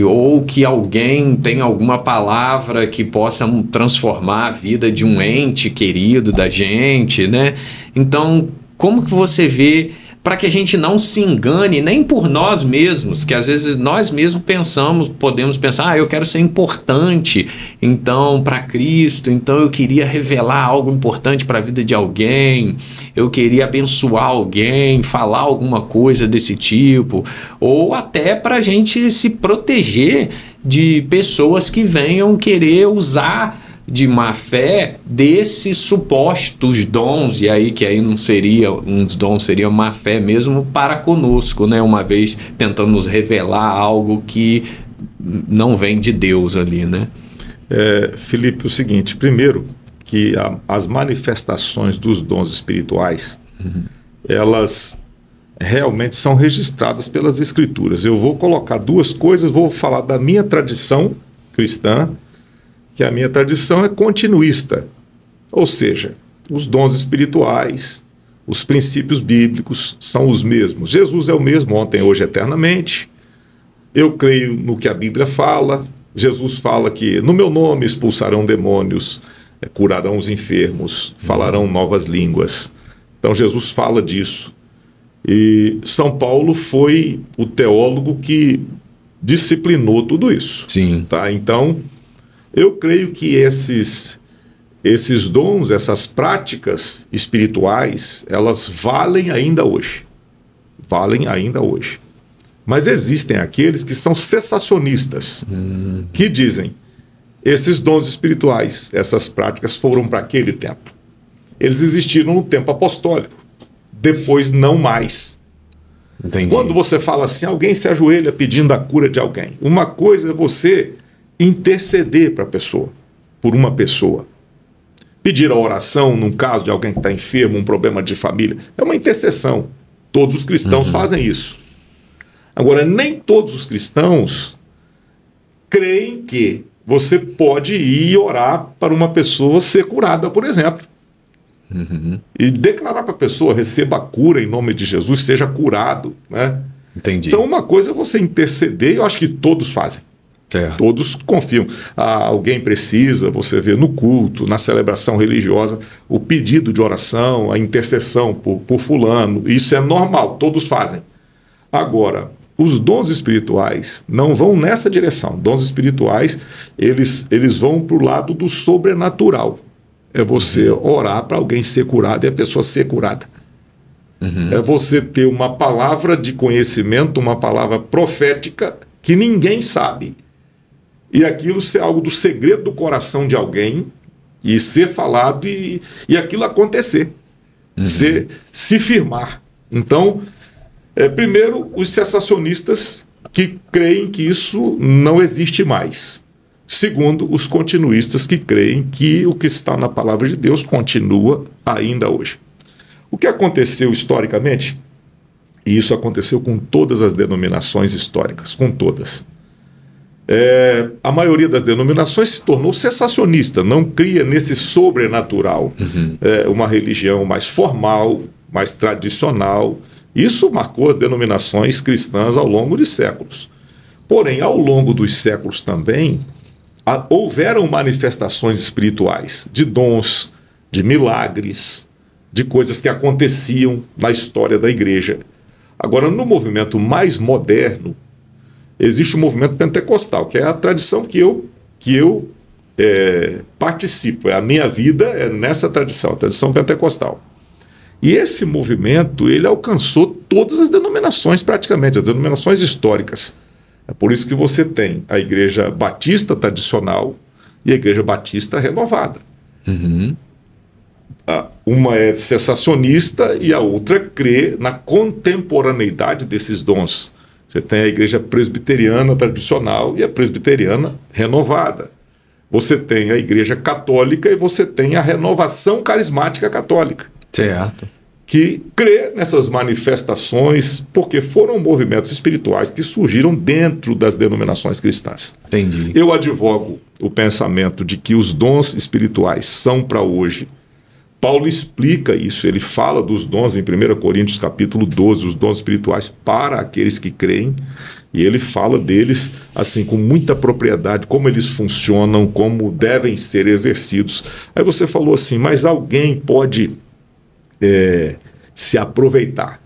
[SPEAKER 1] ou que alguém tenha alguma palavra que possa transformar a vida de um ente querido da gente, né? Então, como que você vê, para que a gente não se engane nem por nós mesmos, que às vezes nós mesmos podemos pensar, eu quero ser importante, então, para Cristo, então eu queria revelar algo importante para a vida de alguém, eu queria abençoar alguém, falar alguma coisa desse tipo, ou até para a gente se proteger de pessoas que venham querer usar de má fé desses supostos dons, e aí que aí não seria uns dons, seria má fé mesmo para conosco, né? Uma vez tentando nos revelar algo que não vem de Deus ali, né?
[SPEAKER 2] Felipe, o seguinte, primeiro que as manifestações dos dons espirituais, elas realmente são registradas pelas Escrituras. Eu vou colocar duas coisas, vou falar da minha tradição cristã, que a minha tradição é continuista, ou seja, os dons espirituais, os princípios bíblicos são os mesmos. Jesus é o mesmo ontem, hoje, eternamente. Eu creio no que a Bíblia fala. Jesus fala que no meu nome expulsarão demônios, curarão os enfermos, falarão novas línguas. Então Jesus fala disso. E São Paulo foi o teólogo que disciplinou tudo isso.
[SPEAKER 1] Sim.
[SPEAKER 2] Tá? Então, eu creio que esses dons, essas práticas espirituais, elas valem ainda hoje. Valem ainda hoje. Mas existem aqueles que são cessacionistas, que dizem, esses dons espirituais, essas práticas foram para aquele tempo. Eles existiram no tempo apostólico. Depois não mais.
[SPEAKER 1] Entendi.
[SPEAKER 2] Quando você fala assim, alguém se ajoelha pedindo a cura de alguém. Uma coisa é você interceder para a pessoa, por uma pessoa. Pedir a oração num caso de alguém que está enfermo, um problema de família. É uma intercessão. Todos os cristãos fazem isso. Agora, nem todos os cristãos creem que você pode ir e orar para uma pessoa ser curada, por exemplo. E declarar para a pessoa, receba a cura em nome de Jesus, seja curado, né?
[SPEAKER 1] Entendi.
[SPEAKER 2] Então, uma coisa é você interceder, eu acho que todos fazem.
[SPEAKER 1] Certo.
[SPEAKER 2] Todos confiam. Alguém precisa, você vê no culto, na celebração religiosa, o pedido de oração, a intercessão por fulano. Isso é normal, todos fazem. Agora, os dons espirituais não vão nessa direção. Dons espirituais, eles vão para o lado do sobrenatural. É você orar para alguém ser curado e a pessoa ser curada. É você ter uma palavra de conhecimento, uma palavra profética que ninguém sabe. E aquilo ser algo do segredo do coração de alguém e ser falado e aquilo acontecer. Se firmar. Então, primeiro, os cessacionistas que creem que isso não existe mais. Segundo, os continuistas que creem que o que está na palavra de Deus continua ainda hoje. O que aconteceu historicamente, e isso aconteceu com todas as denominações históricas, com todas, A maioria das denominações se tornou cessacionista, não cria nesse sobrenatural. Uma religião mais formal, mais tradicional. Isso marcou as denominações cristãs ao longo de séculos. Porém, ao longo dos séculos também, houveram manifestações espirituais, de dons, de milagres, de coisas que aconteciam na história da igreja. Agora, no movimento mais moderno, existe o movimento pentecostal, que é a tradição que eu participo. A minha vida é nessa tradição, a tradição pentecostal. E esse movimento, ele alcançou todas as denominações praticamente, as denominações históricas. É por isso que você tem a Igreja Batista tradicional e a Igreja Batista renovada. Uma é cessacionista e a outra crê na contemporaneidade desses dons. Você tem a Igreja Presbiteriana tradicional e a Presbiteriana renovada. Você tem a Igreja Católica e você tem a Renovação Carismática Católica.
[SPEAKER 1] Certo.
[SPEAKER 2] Que crê nessas manifestações, porque foram movimentos espirituais que surgiram dentro das denominações cristãs.
[SPEAKER 1] Entendi.
[SPEAKER 2] Eu advogo o pensamento de que os dons espirituais são para hoje. Paulo explica isso, ele fala dos dons em 1 Coríntios capítulo 12, os dons espirituais para aqueles que creem, e ele fala deles assim com muita propriedade, como eles funcionam, como devem ser exercidos. Aí você falou assim, mas alguém pode se aproveitar,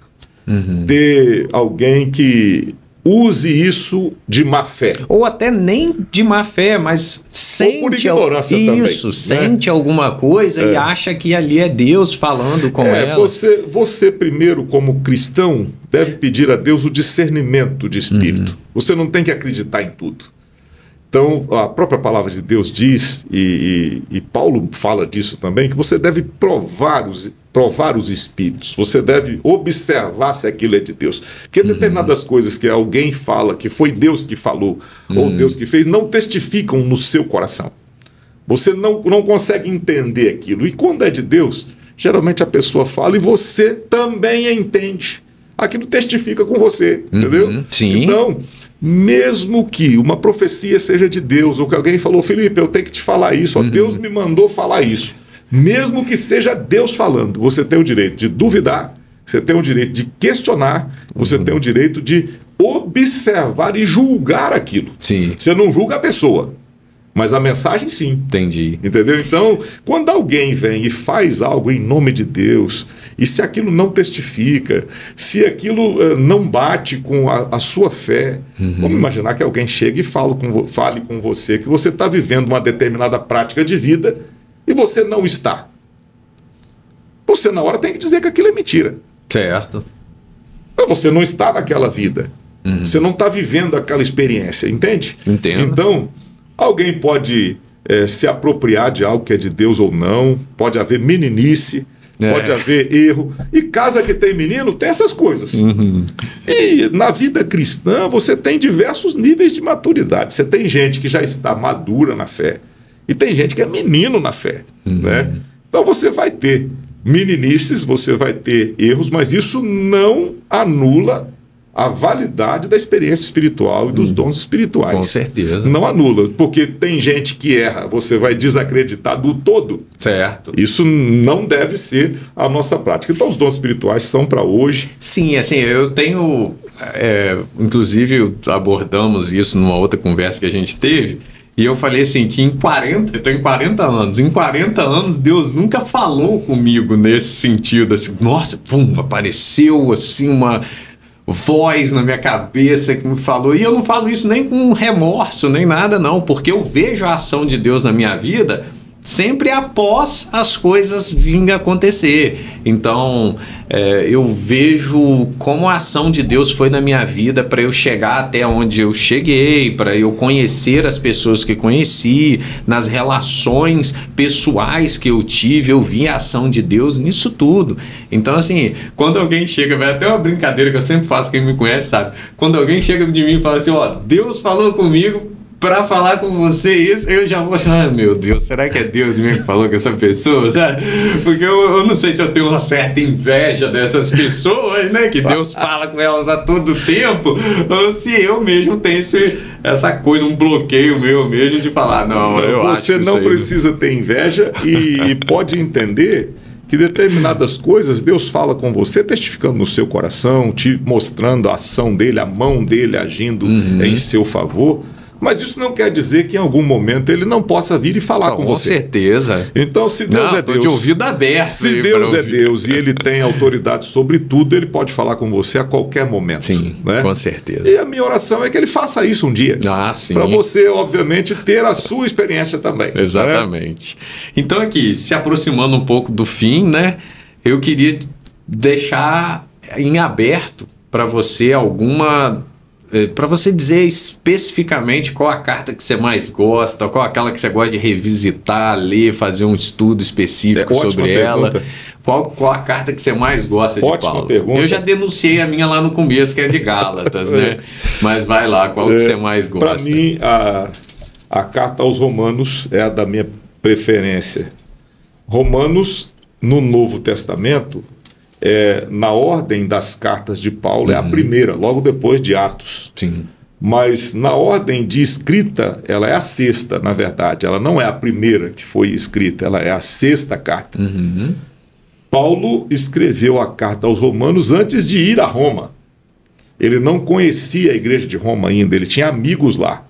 [SPEAKER 2] ter alguém que use isso de má fé.
[SPEAKER 1] Ou até nem de má fé, mas sente,
[SPEAKER 2] ou por ignorância também,
[SPEAKER 1] sente alguma coisa e acha que ali é Deus falando com ela.
[SPEAKER 2] Você primeiro, como cristão, deve pedir a Deus o discernimento de espírito. Você não tem que acreditar em tudo. Então, a própria palavra de Deus diz, e Paulo fala disso também, que você deve provar os espíritos, você deve observar se aquilo é de Deus. Porque determinadas coisas que alguém fala, que foi Deus que falou, ou Deus que fez, não testificam no seu coração. Você não consegue entender aquilo. E quando é de Deus, geralmente a pessoa fala e você também entende. Aquilo testifica com você, entendeu?
[SPEAKER 1] Sim.
[SPEAKER 2] Então, mesmo que uma profecia seja de Deus, ou que alguém falou, Felipe, eu tenho que te falar isso, Deus me mandou falar isso. Mesmo que seja Deus falando, você tem o direito de duvidar, você tem o direito de questionar, você tem o direito de observar e julgar aquilo.
[SPEAKER 1] Sim.
[SPEAKER 2] Você não julga a pessoa, mas a mensagem sim.
[SPEAKER 1] Entendi.
[SPEAKER 2] Entendeu? Então, quando alguém vem e faz algo em nome de Deus, e se aquilo não testifica, se aquilo não bate com a sua fé, vamos imaginar que alguém chegue e fale com você que você está vivendo uma determinada prática de vida e você não está. Você, na hora, tem que dizer que aquilo é mentira.
[SPEAKER 1] Certo.
[SPEAKER 2] Você não está naquela vida. Você não está vivendo aquela experiência, entende?
[SPEAKER 1] Entendo.
[SPEAKER 2] Então, alguém pode se apropriar de algo que é de Deus ou não, pode haver meninice, pode haver erro. E casa que tem menino, tem essas coisas. E na vida cristã, você tem diversos níveis de maturidade. Você tem gente que já está madura na fé, e tem gente que é menino na fé. Né? Então você vai ter meninices, você vai ter erros, mas isso não anula a validade da experiência espiritual e dos dons espirituais.
[SPEAKER 1] Com certeza.
[SPEAKER 2] Não anula, porque tem gente que erra, você vai desacreditar do todo.
[SPEAKER 1] Certo.
[SPEAKER 2] Isso não deve ser a nossa prática. Então os dons espirituais são para hoje.
[SPEAKER 1] Sim, assim, eu tenho... inclusive abordamos isso numa outra conversa que a gente teve, e eu falei assim, que eu tenho 40 anos, em 40 anos Deus nunca falou comigo nesse sentido, assim, nossa, apareceu assim uma voz na minha cabeça que me falou, e eu não falo isso nem com remorso, nem nada não, porque eu vejo a ação de Deus na minha vida sempre após as coisas virem acontecer. Então, eu vejo como a ação de Deus foi na minha vida para eu chegar até onde eu cheguei, para eu conhecer as pessoas que conheci, nas relações pessoais que eu tive, eu vi a ação de Deus nisso tudo. Então, assim, quando alguém chega, vai até uma brincadeira que eu sempre faço, quem me conhece sabe, quando alguém chega de mim e fala assim, ó, Deus falou comigo, pra falar com você isso, eu já vou achar, meu Deus, será que é Deus mesmo que falou com essa pessoa, sabe? Porque eu não sei se eu tenho uma certa inveja dessas pessoas, né, que Deus fala com elas a todo tempo, ou se eu mesmo tenho essa coisa, um bloqueio meu mesmo de falar, não, eu acho que
[SPEAKER 2] você não precisa ter inveja e pode entender que determinadas coisas Deus fala com você, testificando no seu coração, te mostrando a ação dele, a mão dele agindo em seu favor. Mas isso não quer dizer que em algum momento ele não possa vir e falar com você.
[SPEAKER 1] Com certeza.
[SPEAKER 2] Então, se Deus é Deus,
[SPEAKER 1] de ouvido aberto.
[SPEAKER 2] Se Deus é Deus e ele tem autoridade sobre tudo, ele pode falar com você a qualquer momento.
[SPEAKER 1] Sim,
[SPEAKER 2] né?
[SPEAKER 1] Com certeza.
[SPEAKER 2] E a minha oração é que ele faça isso um dia.
[SPEAKER 1] Sim.
[SPEAKER 2] Para você, obviamente, ter a sua experiência também.
[SPEAKER 1] Exatamente. Né? Então, aqui, se aproximando um pouco do fim, né? Eu queria deixar em aberto para você para você dizer especificamente qual a carta que você mais gosta, qual aquela que você gosta de revisitar, ler, fazer um estudo específico sobre ela. Qual a carta que você mais gosta de Paulo?
[SPEAKER 2] Pergunta.
[SPEAKER 1] Eu já denunciei a minha lá no começo, que é de Gálatas, né? Mas vai lá, qual que você mais gosta?
[SPEAKER 2] Para mim, a carta aos Romanos é a da minha preferência. Romanos, no Novo Testamento, na ordem das cartas de Paulo, é a primeira, logo depois de Atos.
[SPEAKER 1] Sim.
[SPEAKER 2] Mas na ordem de escrita, ela é a sexta, na verdade. Ela não é a primeira que foi escrita, ela é a sexta carta. Paulo escreveu a carta aos Romanos antes de ir a Roma. Ele não conhecia a igreja de Roma ainda, ele tinha amigos lá.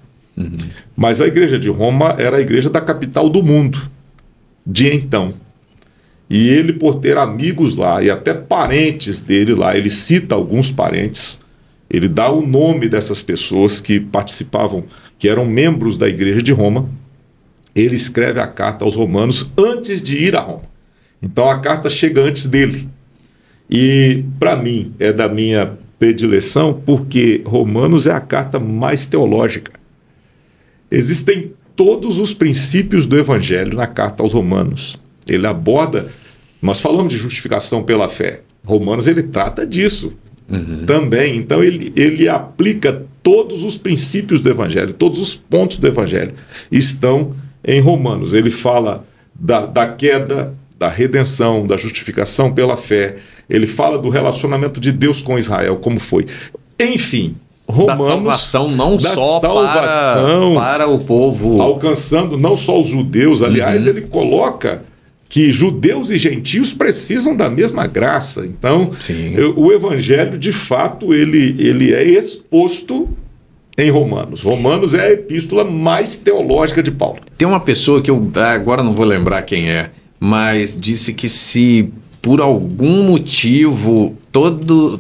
[SPEAKER 2] Mas a igreja de Roma era a igreja da capital do mundo, de então. E ele, por ter amigos lá e até parentes dele lá, ele cita alguns parentes, ele dá o nome dessas pessoas que participavam, que eram membros da igreja de Roma. Ele escreve a carta aos Romanos antes de ir a Roma. Então a carta chega antes dele. E para mim é da minha predileção porque Romanos é a carta mais teológica. Existem todos os princípios do Evangelho na carta aos Romanos. Ele aborda, nós falamos de justificação pela fé. Romanos ele trata disso também. Então ele aplica todos os princípios do Evangelho, todos os pontos do Evangelho estão em Romanos. Ele fala da queda, da redenção, da justificação pela fé. Ele fala do relacionamento de Deus com Israel, como foi. Enfim, Romanos,
[SPEAKER 1] da salvação não só para o povo.
[SPEAKER 2] Alcançando não só os judeus. Aliás, ele coloca que judeus e gentios precisam da mesma graça. Então, o Evangelho, de fato, ele é exposto em Romanos. Romanos é a epístola mais teológica de Paulo.
[SPEAKER 1] Tem uma pessoa que eu agora não vou lembrar quem é, mas disse que se por algum motivo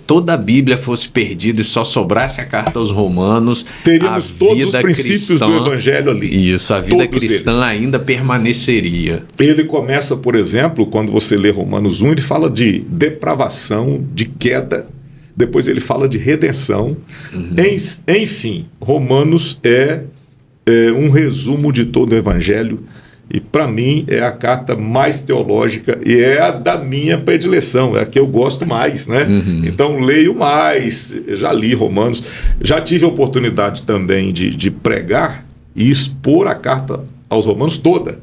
[SPEAKER 1] toda a Bíblia fosse perdida e só sobrasse a carta aos Romanos,
[SPEAKER 2] teríamos todos os princípios do Evangelho ali.
[SPEAKER 1] Isso, a vida cristã ainda permaneceria.
[SPEAKER 2] Ele começa, por exemplo, quando você lê Romanos 1, ele fala de depravação, de queda, depois ele fala de redenção. Enfim, Romanos é um resumo de todo o Evangelho. E para mim é a carta mais teológica e é a da minha predileção, é a que eu gosto mais, né? Então leio mais, já li Romanos, já tive a oportunidade também de pregar e expor a carta aos Romanos toda.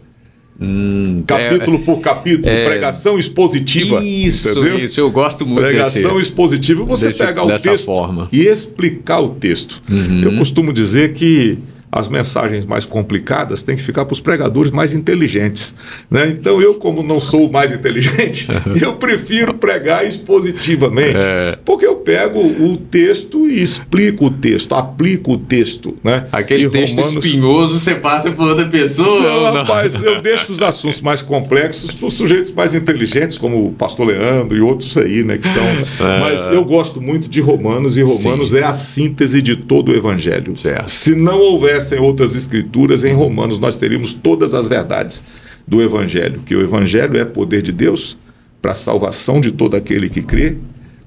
[SPEAKER 2] Capítulo por capítulo, pregação expositiva.
[SPEAKER 1] Isso, eu gosto muito
[SPEAKER 2] pregação expositiva, você pegar o texto e explicar o texto. Eu costumo dizer que as mensagens mais complicadas têm que ficar para os pregadores mais inteligentes, né? Então eu, como não sou o mais inteligente, eu prefiro pregar expositivamente, porque eu pego o texto e explico o texto, aplico o texto, né?
[SPEAKER 1] Aquele texto espinhoso você passa para outra pessoa?
[SPEAKER 2] Não, rapaz, eu deixo os assuntos mais complexos para os sujeitos mais inteligentes, como o pastor Leandro e outros aí, né, que são... Mas eu gosto muito de Romanos, e Romanos é a síntese de todo o Evangelho. Se não houvessem outras escrituras, em Romanos nós teríamos todas as verdades do Evangelho, que o Evangelho é poder de Deus para a salvação de todo aquele que crê.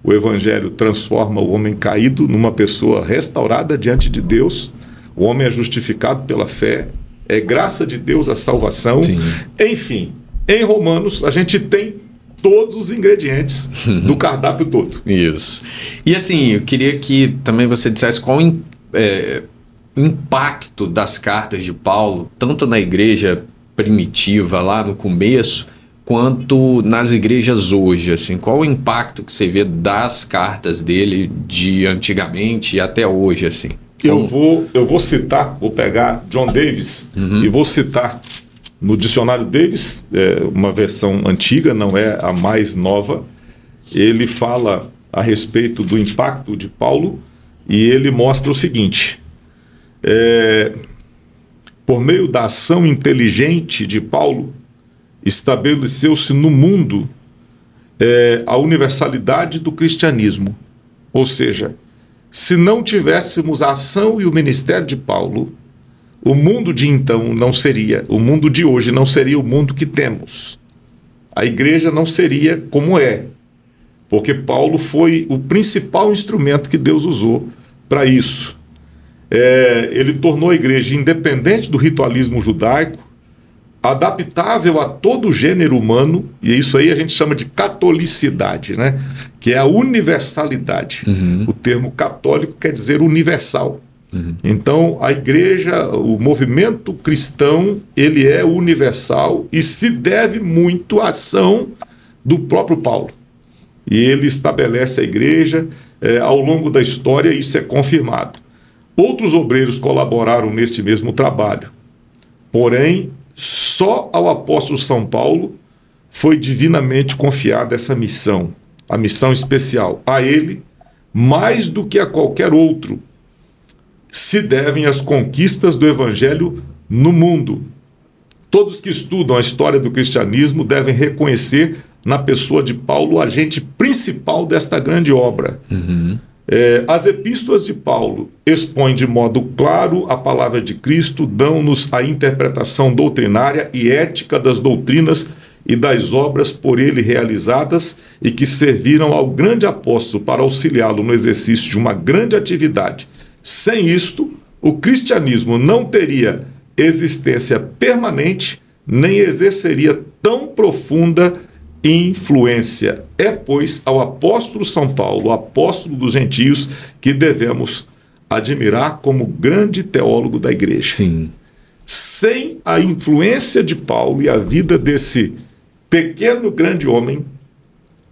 [SPEAKER 2] O Evangelho transforma o homem caído numa pessoa restaurada diante de Deus. O homem é justificado pela fé, é graça de Deus a salvação. Enfim, em Romanos a gente tem todos os ingredientes do cardápio todo.
[SPEAKER 1] Isso. E assim, eu queria que também você dissesse qual impacto das cartas de Paulo, tanto na igreja primitiva, lá no começo, quanto nas igrejas hoje, assim, qual o impacto que você vê das cartas dele de antigamente e até hoje, assim?
[SPEAKER 2] Eu vou citar, vou pegar John Davis e vou citar no dicionário Davis, uma versão antiga, não é a mais nova. Ele fala a respeito do impacto de Paulo e ele mostra o seguinte: por meio da ação inteligente de Paulo, estabeleceu-se no mundo a universalidade do cristianismo. Ou seja, se não tivéssemos a ação e o ministério de Paulo, o mundo de então não seria, o mundo de hoje não seria o mundo que temos. A igreja não seria como é, porque Paulo foi o principal instrumento que Deus usou para isso. Ele tornou a igreja independente do ritualismo judaico, adaptável a todo o gênero humano, e isso aí a gente chama de catolicidade, né? Que é a universalidade. O termo católico quer dizer universal. Então, a igreja, o movimento cristão, ele é universal e se deve muito à ação do próprio Paulo. E ele estabelece a igreja, ao longo da história isso é confirmado. Outros obreiros colaboraram neste mesmo trabalho, porém, só ao apóstolo São Paulo foi divinamente confiada essa missão, a missão especial. A ele, mais do que a qualquer outro, se devem as conquistas do evangelho no mundo. Todos que estudam a história do cristianismo devem reconhecer na pessoa de Paulo o agente principal desta grande obra. As epístolas de Paulo expõem de modo claro a palavra de Cristo, dão-nos a interpretação doutrinária e ética das doutrinas e das obras por ele realizadas e que serviram ao grande apóstolo para auxiliá-lo no exercício de uma grande atividade. Sem isto, o cristianismo não teria existência permanente, nem exerceria tão profunda influência. É, pois, ao apóstolo São Paulo, o apóstolo dos gentios, que devemos admirar como grande teólogo da igreja.
[SPEAKER 1] Sim.
[SPEAKER 2] Sem a influência de Paulo e a vida desse pequeno grande homem,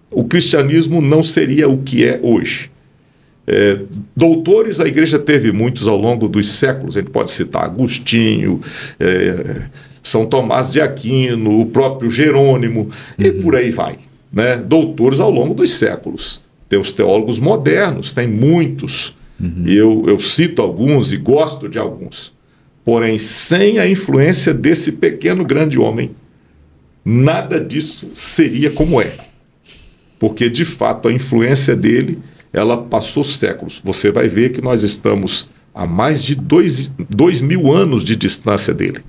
[SPEAKER 2] o cristianismo não seria o que é hoje. Doutores, a igreja teve muitos ao longo dos séculos, a gente pode citar Agostinho, São Tomás de Aquino, o próprio Jerônimo, e por aí vai, né? Doutores ao longo dos séculos. Tem os teólogos modernos, tem muitos, e eu cito alguns e gosto de alguns. Porém, sem a influência desse pequeno grande homem, nada disso seria como é. Porque, de fato, a influência dele, ela passou séculos. Você vai ver que nós estamos a mais de 2.000 anos de distância dele.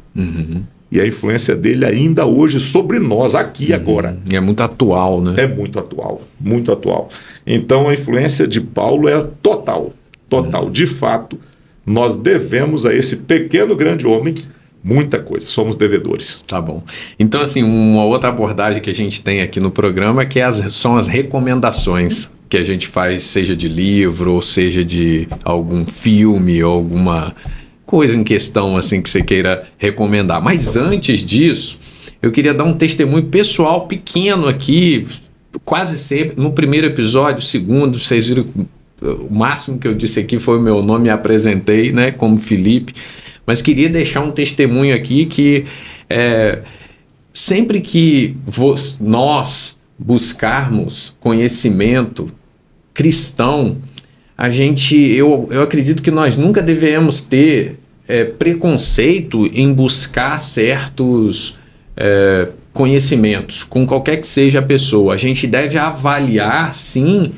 [SPEAKER 2] E a influência dele ainda hoje sobre nós, aqui agora.
[SPEAKER 1] E é muito atual, né?
[SPEAKER 2] É muito atual, muito atual. Então a influência de Paulo é total, total. De fato, nós devemos a esse pequeno grande homem muita coisa, somos devedores.
[SPEAKER 1] Tá bom. Então, assim, uma outra abordagem que a gente tem aqui no programa são as recomendações que a gente faz, seja de livro, ou seja de algum filme, ou alguma coisa em questão assim que você queira recomendar. Mas antes disso, eu queria dar um testemunho pessoal pequeno aqui, quase sempre, no primeiro episódio, segundo, vocês viram, o máximo que eu disse aqui foi o meu nome, me apresentei, né, como Felipe, mas queria deixar um testemunho aqui que sempre que nós buscarmos conhecimento cristão, eu acredito que nós nunca devemos ter preconceito em buscar certos conhecimentos, com qualquer que seja a pessoa. A gente deve avaliar, sim,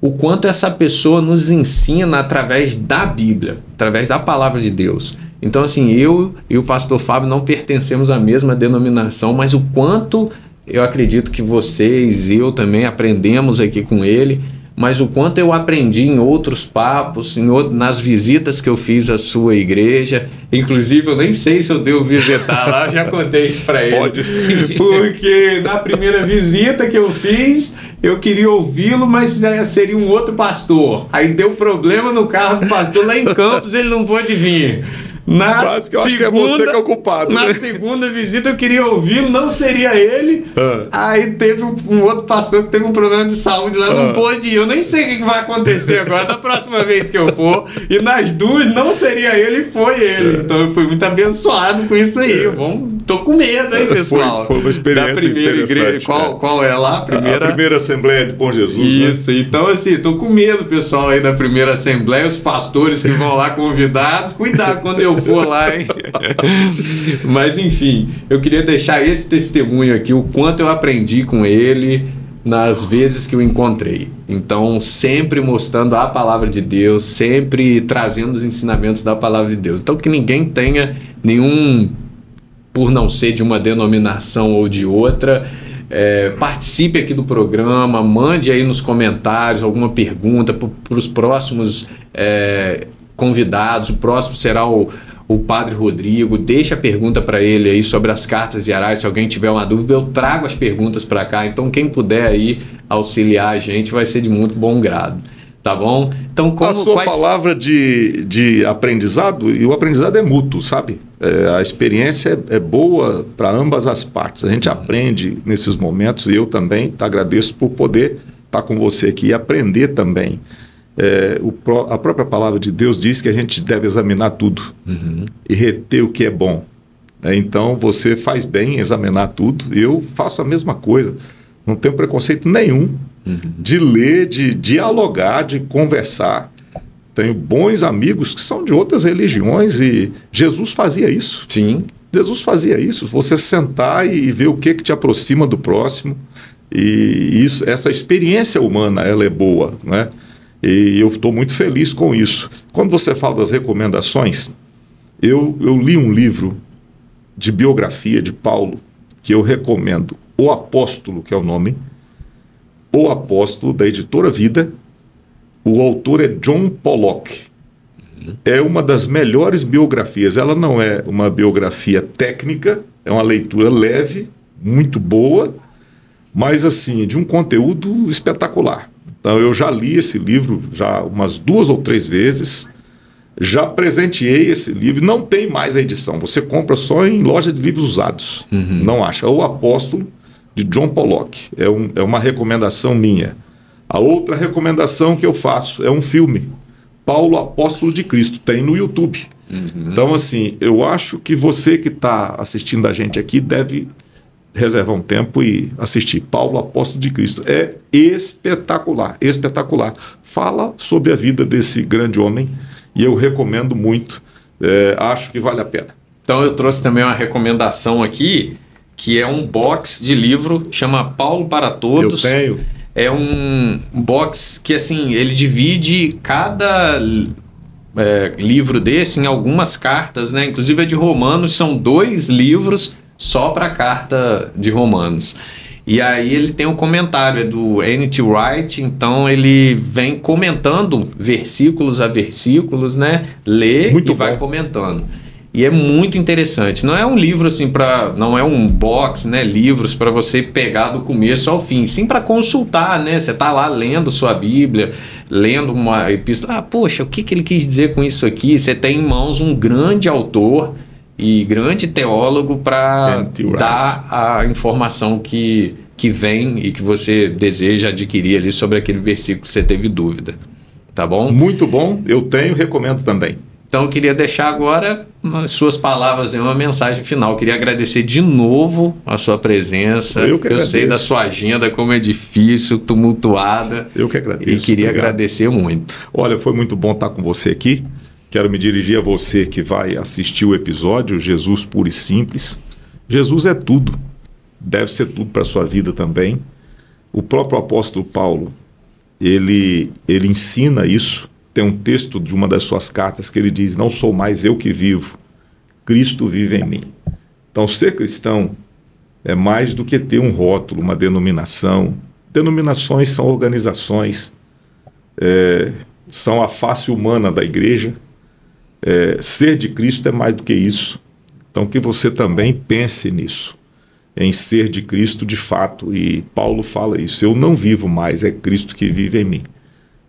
[SPEAKER 1] o quanto essa pessoa nos ensina através da Bíblia, através da palavra de Deus. Então, assim, eu e o pastor Fábio não pertencemos à mesma denominação, mas o quanto eu acredito que vocês e eu também aprendemos aqui com ele, mas o quanto eu aprendi em outros papos, nas visitas que eu fiz à sua igreja. Inclusive, eu nem sei se eu devo visitar lá, eu já contei isso para ele.
[SPEAKER 2] Pode sim.
[SPEAKER 1] Porque na primeira visita que eu fiz, eu queria ouvi-lo, mas seria um outro pastor. Aí deu problema no carro do pastor lá em Campos, ele não pôde vir.
[SPEAKER 2] Mas que eu acho que é você que é o culpado.
[SPEAKER 1] Na segunda visita eu queria ouvi-lo, não seria ele. Aí teve um outro pastor que teve um problema de saúde lá, não pôde ir. Eu nem sei o que vai acontecer agora, da próxima vez que eu for. E nas duas não seria ele e foi ele. Então eu fui muito abençoado com isso aí. Tô com medo, hein, pessoal?
[SPEAKER 2] Foi uma experiência
[SPEAKER 1] da primeira igreja. Qual é lá?
[SPEAKER 2] A primeira Assembleia de Bom Jesus.
[SPEAKER 1] Isso, né? Então assim, tô com medo, pessoal, aí da primeira Assembleia, os pastores que vão lá convidados. Cuidado quando eu for lá, hein? Mas enfim, eu queria deixar esse testemunho aqui, o quanto eu aprendi com ele nas vezes que eu encontrei. Então, sempre mostrando a palavra de Deus, sempre trazendo os ensinamentos da palavra de Deus. Então, que ninguém tenha nenhum, por não ser de uma denominação ou de outra, participe aqui do programa, mande aí nos comentários alguma pergunta para os próximos convidados. O próximo será o Padre Rodrigo. Deixa a pergunta para ele aí sobre as cartas de Arais. Se alguém tiver uma dúvida, eu trago as perguntas para cá. Então, quem puder aí auxiliar a gente vai ser de muito bom grado. Tá bom? Então,
[SPEAKER 2] a sua palavra de aprendizado, e o aprendizado é mútuo, sabe? A experiência é boa para ambas as partes. A gente aprende nesses momentos, e eu também te agradeço por poder estar com você aqui e aprender também. A própria palavra de Deus diz que a gente deve examinar tudo e reter o que é bom. Então, você faz bem em examinar tudo. Eu faço a mesma coisa. Não tenho preconceito nenhum de ler, de dialogar, de conversar. Tenho bons amigos que são de outras religiões e Jesus fazia isso.
[SPEAKER 1] Sim.
[SPEAKER 2] Jesus fazia isso. Você sentar e ver o que te aproxima do próximo. E essa experiência humana, ela é boa, né? E eu estou muito feliz com isso. Quando você fala das recomendações, eu li um livro de biografia de Paulo, que eu recomendo, O Apóstolo, que é o nome, O Apóstolo, da editora Vida. O autor é John Pollock. É uma das melhores biografias. Ela não é uma biografia técnica, é uma leitura leve, muito boa, mas assim, de um conteúdo espetacular. Então, eu já li esse livro já umas 2 ou 3 vezes, já presenteei esse livro, não tem mais a edição, você compra só em loja de livros usados, não acha. O Apóstolo, de John Pollock, é uma recomendação minha. A outra recomendação que eu faço é um filme, Paulo, Apóstolo de Cristo, tem no YouTube. Então, assim, eu acho que você que está assistindo a gente aqui deve reservar um tempo e assistir. Paulo, Apóstolo de Cristo. É espetacular, espetacular. Fala sobre a vida desse grande homem e eu recomendo muito. Acho que vale a pena.
[SPEAKER 1] Então eu trouxe também uma recomendação aqui, que é um box de livro, chama Paulo para Todos.
[SPEAKER 2] Eu tenho.
[SPEAKER 1] É um box que, assim, ele divide cada livro desse em algumas cartas, né? Inclusive é de Romanos, são 2 livros só para a carta de Romanos. E aí ele tem um comentário, é do N.T. Wright, então ele vem comentando versículos a versículos, né? Lê muito e bom. Vai comentando. E é muito interessante. Não é um livro assim não é um box, né? Livros para você pegar do começo ao fim, sim para consultar, né? Você tá lá lendo sua Bíblia, lendo uma epístola. Poxa, o que ele quis dizer com isso aqui? Você tem em mãos um grande autor e grande teólogo para dar a informação que vem e que você deseja adquirir ali sobre aquele versículo que você teve dúvida. Tá bom?
[SPEAKER 2] Muito bom, eu tenho, recomendo também.
[SPEAKER 1] Então eu queria deixar agora as suas palavras em uma mensagem final. Eu queria agradecer de novo a sua presença. Eu sei da sua agenda, como é difícil, tumultuada.
[SPEAKER 2] Eu que agradeço.
[SPEAKER 1] E queria agradecer muito.
[SPEAKER 2] Olha, foi muito bom estar com você aqui. Quero me dirigir a você que vai assistir o episódio Jesus Puro e Simples. Jesus é tudo, deve ser tudo para a sua vida também. O próprio apóstolo Paulo, ele ensina isso. Tem um texto de uma das suas cartas que ele diz: não sou mais eu que vivo, Cristo vive em mim. Então, ser cristão é mais do que ter um rótulo, uma denominação. Denominações são organizações, são a face humana da igreja. Ser de Cristo é mais do que isso. Então que você também pense nisso, em ser de Cristo de fato. E Paulo fala isso: eu não vivo mais, é Cristo que vive em mim.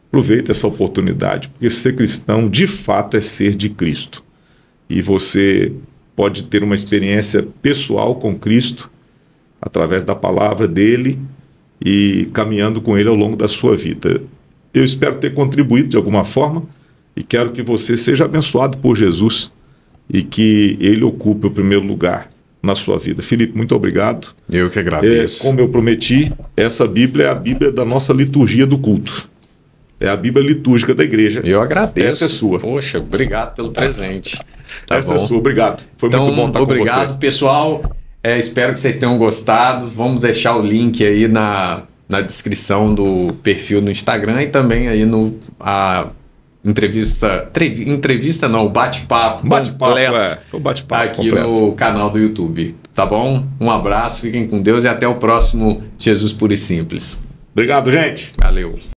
[SPEAKER 2] Aproveita essa oportunidade, porque ser cristão de fato é ser de Cristo. E você pode ter uma experiência pessoal com Cristo através da palavra dele e caminhando com ele ao longo da sua vida. Eu espero ter contribuído de alguma forma e quero que você seja abençoado por Jesus e que ele ocupe o primeiro lugar na sua vida. Felipe, muito obrigado.
[SPEAKER 1] Eu que agradeço.
[SPEAKER 2] Como eu prometi, essa Bíblia é a Bíblia da nossa liturgia do culto. É a Bíblia litúrgica da igreja.
[SPEAKER 1] Eu agradeço.
[SPEAKER 2] Essa é sua.
[SPEAKER 1] Poxa, obrigado pelo presente.
[SPEAKER 2] Essa é sua, obrigado. Foi
[SPEAKER 1] então,
[SPEAKER 2] muito bom estar com você.
[SPEAKER 1] Obrigado, pessoal. Espero que vocês tenham gostado. Vamos deixar o link aí na descrição do perfil no Instagram e também aí a entrevista não, o bate-papo completo,
[SPEAKER 2] foi o bate-papo
[SPEAKER 1] aqui
[SPEAKER 2] completo
[SPEAKER 1] no canal do YouTube. Tá bom? Um abraço, fiquem com Deus e até o próximo Jesus Puro e Simples.
[SPEAKER 2] Obrigado, gente.
[SPEAKER 1] Valeu.